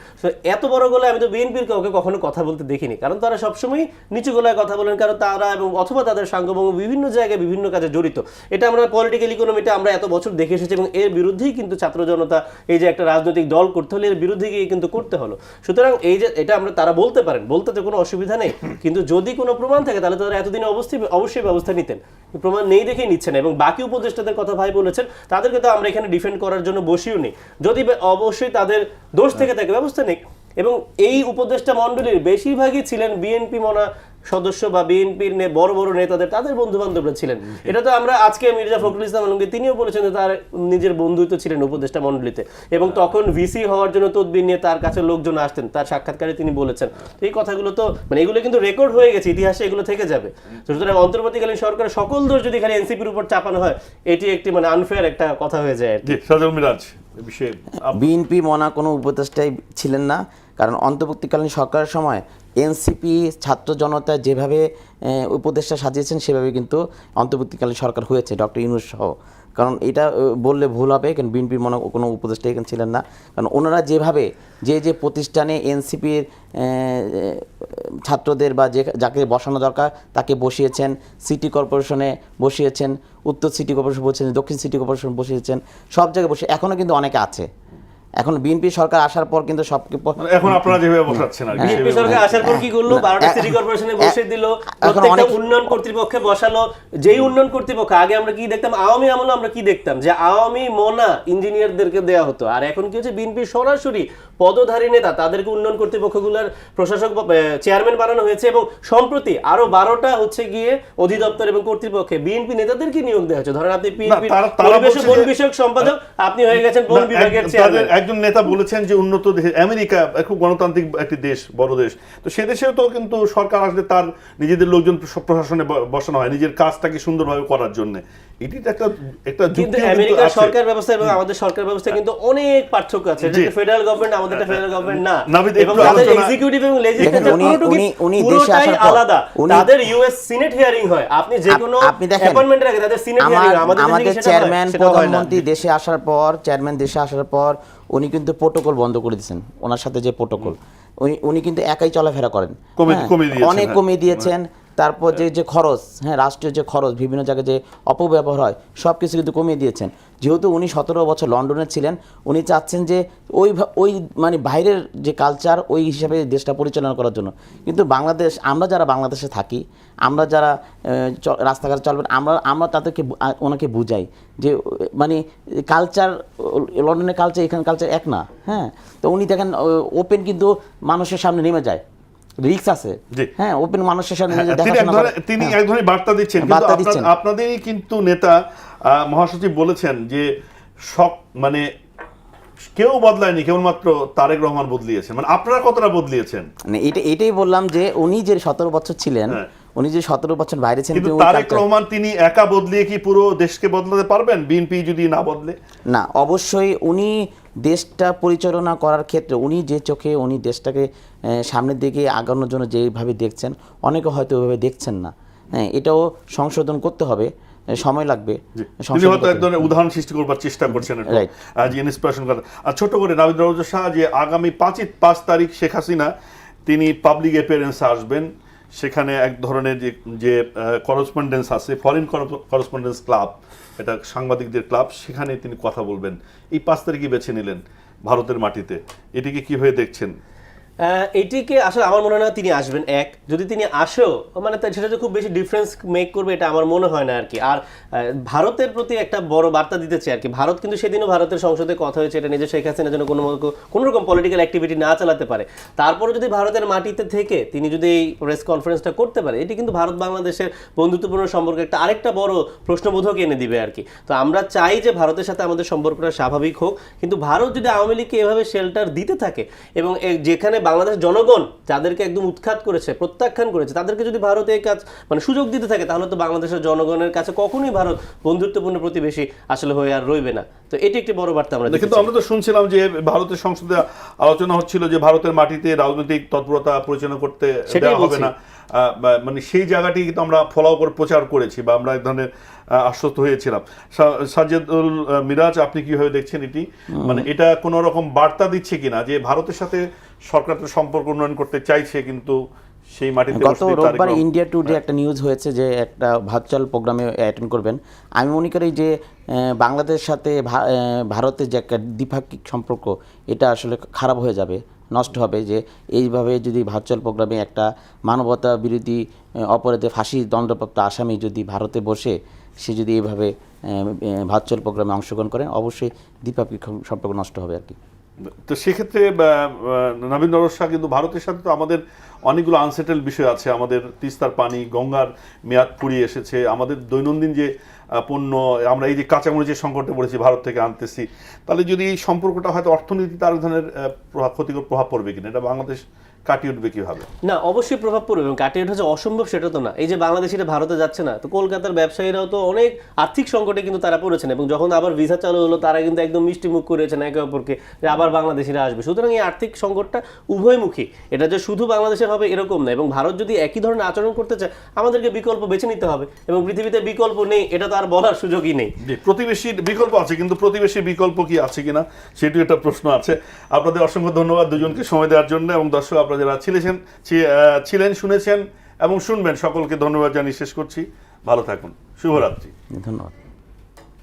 এত বড় গলায় আমি তো বিএনপির কাউকে কখনো কথা বলতে দেখিনি, কারণ তারা সবসময় নিচু গলায় কথা বলেন, কারণ তারা এবং অথবা তাদের সাঙ্গভঙ্গ বিভিন্ন জায়গায় বিভিন্ন কাজে জড়িত। এটা আমরা পলিটিক্যাল ইকোনমিতে আমরা এত বছর দেখে এসেছি এবং এর বিরুদ্ধেই কিন্তু ছাত্র জনতা এই যে একটা রাজনৈতিক দল করতে হলে এর বিরুদ্ধে গিয়ে কিন্তু করতে হলো। সুতরাং এই যে এটা আমরা তারা বলতে পারেন, বলতে তো কোনো অসুবিধা নেই, কিন্তু যদি কোনো প্রমাণ থাকে তাহলে তারা এতদিনে অবশ্যই ব্যবস্থা নিতেন। প্রমাণ নেই দেখেই নিচ্ছেন। এবং বাকি উপদেষ্টাদের কথা ভাই বলেছেন, তাদেরকে তো আমরা এখানে ডিফেন্ড করার জন্য বসিও নেই। যদি অবশ্যই তাদের দোষ থেকে থাকে ব্যবস্থা নেই। এবং এই উপদেষ্টা মণ্ডলীর বেশিরভাগই ছিলেন বিএনপি মনা সদস্য বা বিএনপির বড় বড় নেতাদের তাদের বন্ধু বান্ধবরা ছিলেন। এটা তো আমরা আজকে মির্জা ফখরুল ইসলাম আলমগীর তিনিও বলেছেন যে তার নিজের বন্ধুই তো ছিলেন উপদেষ্টা মণ্ডলীতে, এবং তখন ভিসি হওয়ার জন্য তদবির নিয়ে তার কাছে লোকজন আসতেন, তার সাক্ষাৎকারে তিনি বলেছেন। এই কথাগুলো তো মানে এগুলো কিন্তু রেকর্ড হয়ে গেছে, ইতিহাসে এগুলো থেকে যাবে। সুতরাং অন্তর্বর্তীকালীন সরকারের সকল দোষ যদি এখানে এনসিপির উপর চাপানো হয়, এটি একটি মানে আনফেয়ার একটা কথা হয়ে যায়। বিএনপি মনা কোনো উপদেষ্টাই ছিলেন না, কারণ অন্তর্বর্তীকালীন সরকারের সময় এনসিপি ছাত্র জনতা যেভাবে উপদেষ্টা সাজিয়েছেন সেভাবে কিন্তু অন্তর্বর্তীকালীন সরকার হয়েছে, ডক্টর ইউনূস সহ। কারণ এটা বললে ভুল হবে, কারণ বিএনপির মনে কোনো উপদেষ্টা এখানে ছিলেন না। কারণ ওনারা যেভাবে যে প্রতিষ্ঠানে এনসিপির ছাত্রদের বা যাকে বসানো দরকার তাকে বসিয়েছেন, সিটি কর্পোরেশনে বসিয়েছেন, উত্তর সিটি কর্পোরেশন বসিয়েছেন, দক্ষিণ সিটি কর্পোরেশন বসিয়েছেন, সব জায়গায় বসে এখনও কিন্তু অনেকে আছে। এখন বিএনপি সরকার আসার পর কিন্তু এখন আপনারা যেভাবে বসাচ্ছেন আর বিএনপি সরকার আসার পর কি করলো, 12টা সিটি কর্পোরেশনে বসে দিল, প্রত্যেকটা উন্নয়ন কর্তৃপক্ষে বসালো। যেই উন্নয়ন কর্তৃপক্ষ আগে আমরা কি দেখতাম, আওয়ামী আমলে আমরা কি দেখতাম যে আওয়ামী মোনা ইঞ্জিনিয়ারদেরকে দেওয়া হতো, আর এখন কি হচ্ছে বিএনপি সরাসরি পদধারী নেতা তাদেরকে উন্নয়ন কর্তৃপক্ষগুলোর প্রশাসক চেয়ারম্যান বানানো হয়েছে। এবং সম্প্রতি আরো 12টা হচ্ছে গিয়ে অধিদপ্তর এবং কর্তৃপক্ষে বিএনপি নেতাদেরকে নিয়োগ দেওয়া হচ্ছে। ধরেন আপনি বিএনপি পরিবেশ ও বন বিষয়ক সম্পাদক, আপনি হয়ে গেছেন বন বিভাগের চেয়ারম্যান। একজন নেতা বলেছেন যে উন্নত দেশ আমেরিকা খুব গণতান্ত্রিক একটি দেশ, বড় দেশ, তো সে দেশেও তো কিন্তু সরকার আসলে তার নিজেদের লোকজন প্রশাসনে বসানো হয় নিজের কাজটাকে সুন্দরভাবে করার জন্য। এটি একটা কিন্তু আমেরিকার সরকার ব্যবস্থা এবং আমাদের সরকার ব্যবস্থা কিন্তু অনেক পার্থক্য আছে। এটা ফেডারেল গভর্নমেন্ট, আমাদেরটা ফেডারেল গভর্নমেন্ট না, এবং তাদের এক্সিকিউটিভ এবং লেজিসলেটিভ পুরোটাই আলাদা। তাদের ইউএস সিনেট হিয়ারিং হয়, আপনি যে কোনো অ্যাপয়েন্টমেন্টের আগে তাদের সিনেট হিয়ারিং হয়। আমাদের চেয়ারম্যান প্রধানমন্ত্রী দেশে আসার পর, চেয়ারম্যান দেশে আসার পর উনি কিন্তু প্রোটোকল বন্ধ করে দিয়েছেন। ওনার সাথে যে প্রোটোকল, উনি কিন্তু একাই চলাফেরা করেন, অনেক কমিয়ে দিয়েছেন। তারপর যে খরচ, হ্যাঁ, রাষ্ট্রীয় যে খরচ, বিভিন্ন জায়গায় যে অপব্যবহার হয়, সব কিছু কিন্তু কমিয়ে দিয়েছেন। যেহেতু উনি 17 বছর লন্ডনে ছিলেন, উনি চাচ্ছেন যে ওই মানে বাইরের যে কালচার ওই হিসাবে দেশটা পরিচালনা করার জন্য। কিন্তু বাংলাদেশ, আমরা যারা বাংলাদেশে থাকি, আমরা যারা রাস্তাঘাট চলবেন, আমরা তাদেরকে ওনাকে বুঝাই যে মানে কালচার, লন্ডনের কালচার এখানে কালচার এক না। হ্যাঁ, তো উনি দেখেন ওপেন কিন্তু মানুষের সামনে নেমে যায়, রিস্ক আছে। হ্যাঁ, ওপেন মানুষের সামনে তিনি এক ধরনের বার্তা দিচ্ছেন, কিন্তু আপনাদেরই কিন্তু নেতা মহাসচিব বলেছেন যে মানে কেউ বদলায়নি, কেবলমাত্র তারেক রহমান বদলিয়েছেন। মানে আপনারা কতটা বদলিয়েছেন? মানে এটাই বললাম যে উনি যে 17 বছর ছিলেন, উনি যে 17 বছর বাইরে ছিলেন, কিন্তু তারেক রহমান তিনি একা বদলিয়ে কি পুরো দেশকে বদলাতে পারবেন, বিএনপি যদি না বদলে? না, অবশ্যই উনি দেশটা পরিচালনা করার ক্ষেত্রে উনি যে চোখে উনি দেশটাকে সামনের দিকে আগানোর জন্য যেভাবে দেখছেন, অনেকে হয়তো ওইভাবে দেখছেন না। হ্যাঁ, এটাও সংশোধন করতে হবে, সময় লাগবে। তিনি হয়তো এক ধরনের উদাহরণ সৃষ্টি করবার চেষ্টা করছেন, ইন্সপিরেশন করা। আর ছোট করে নাবিদ রওজা শাহ যে আগামী 5 তারিখ শেখ হাসিনা তিনি পাবলিক অ্যাপিয়ারেন্সে আসবেন, সেখানে এক ধরনের যে করেসপন্ডেন্স আছে, ফরেন করেসপন্ডেন্স ক্লাব, এটা সাংবাদিকদের ক্লাব, সেখানে তিনি কথা বলবেন। এই 5 তারিখই বেছে নিলেন ভারতের মাটিতে, এটিকে কিভাবে দেখছেন? এটিকে আসলে আমার মনে হয় না তিনি আসবেন। যদি তিনি আসেও মানে সেটা যে খুব বেশি ডিফারেন্স মেক করবে এটা আমার মনে হয় না আর কি। আর ভারতের প্রতি একটা বড় বার্তা দিতেছে আর কি। ভারত কিন্তু সেদিনও ভারতের সংসদে কথা হয়েছে এটা নিজে শেখ হাসিনা যেন কোনো রকম পলিটিক্যাল অ্যাক্টিভিটি না চালাতে পারে। তারপরে যদি ভারতের মাটিতে থেকে তিনি যদি এই প্রেস কনফারেন্সটা করতে পারে, এটি কিন্তু ভারত বাংলাদেশের বন্ধুত্বপূর্ণ সম্পর্কে আরেকটা বড় প্রশ্নবোধক এনে দিবে আর কি। তো আমরা চাই যে ভারতের সাথে আমাদের সম্পর্কটা স্বাভাবিক হোক, কিন্তু ভারত যদি আওয়ামী লীগকে এভাবে শেল্টার দিতে থাকে এবং যেখানে বাংলাদেশ জনগণ যাদেরকে একদম উৎখাত করেছে, প্রত্যাখ্যান করেছে, তাদেরকে যদি ভারত এই কাজ মানে সুযোগ দিতে থাকে, তাহলে তো বাংলাদেশের জনগণের কাছে কখনোই ভারত বন্ধুত্বপূর্ণ প্রতিবেশী আসলে হয়ে আর রইবে না। তো এটি একটি বড় বার্তা আমরা দেখি। কিন্তু আমরা তো শুনছিলাম যে ভারতের সংসদে আলোচনা হচ্ছিল যে ভারতের মাটিতে রাজনৈতিক তৎপরতা পরিচালনা করতে দেওয়া হবে না, মানে সেই জায়গাটি কিন্তু আমরা ফলো করে প্রচার করেছি বা আমরা এক ধরনের আশ্বস্ত হয়েছিলাম। সাজ্জাদুল মিরাজ, আপনি কিভাবে দেখছেন এটি? মানে এটা কোনো রকম বার্তা দিচ্ছে কিনা যে ভারতের সাথে সরকার তো সম্পর্ক উন্নয়ন করতে চাইছে, কিন্তু সেই মাটিতে গত রোববার ইন্ডিয়া টুডে একটা নিউজ হয়েছে যে একটা ভার্চুয়াল প্রোগ্রামে অ্যাটেন্ড করবেন। আমি মনে করি যে বাংলাদেশের সাথে ভারতের যে একটা দ্বিপাক্ষিক সম্পর্ক, এটা আসলে খারাপ হয়ে যাবে, নষ্ট হবে। যে এইভাবে যদি ভার্চুয়াল প্রোগ্রামে একটা মানবতা বিরোধী অপরাধে ফাঁসি দণ্ডপ্রাপ্ত আসামি যদি ভারতে বসে সে যদি এইভাবে ভার্চুয়াল প্রোগ্রামে অংশগ্রহণ করেন, অবশ্যই দ্বিপাক্ষিক সম্পর্ক নষ্ট হবে আর কি। তো সেক্ষেত্রে নাবিদ রওজা শাহ, কিন্তু ভারতের সাথে তো আমাদের অনেকগুলো আনসেটেল বিষয় আছে। আমাদের তিস্তার পানি, গঙ্গার মেয়াদ ফুরিয়ে এসেছে, আমাদের দৈনন্দিন যে পণ্য, আমরা এই যে কাঁচামরিচের সংকটে পড়েছি, ভারত থেকে আনতেছি। তাহলে যদি এই সম্পর্কটা হয়তো অর্থনীতিতে আরেক ধরনের ক্ষতিকর প্রভাব পড়বে কিনা, এটা বাংলাদেশ কাটিয়ে উঠবে কিভাবে? না, অবশ্যই প্রভাব পড়বে, এবং কাটিয়ে ওঠা যে অসম্ভব সেটা তো না। এই যে বাংলাদেশিরা ভারতে যাচ্ছে না, তো কলকাতার ব্যবসায়ীরাও তো অনেক আর্থিক সংকটে কিন্তু তারা পড়েছেন, এবং যখন আবার ভিসা চালু হলো তারা কিন্তু একদম মিষ্টি মুখ করেছেন একে অপরকে যে আবার বাংলাদেশিরা আসবে। সুতরাং এই আর্থিক সংকটটা উভয়মুখী, এটা যে শুধু বাংলাদেশের হবে এরকম না। এবং ভারত যদি একই ধরনের আচরণ করতে চায়, আমাদেরকে বিকল্প বেছে নিতে হবে, এবং পৃথিবীতে বিকল্প নেই এটা তো আর বলার সুযোগই নেই। প্রতিবেশীর বিকল্প আছে, কিন্তু প্রতিবেশীর বিকল্প কি আছে কিনা সেটিও একটা প্রশ্ন আছে। আপনাদের অসংখ্য ধন্যবাদ দুজনকে সময় দেওয়ার জন্য, এবং দর্শক আপনারা যারা ছিলেন, শুনেছেন এবং শুনবেন, সকলকে ধন্যবাদ জানিয়ে শেষ করছি। ভালো থাকুন, শুভরাত্রি। ধন্যবাদ।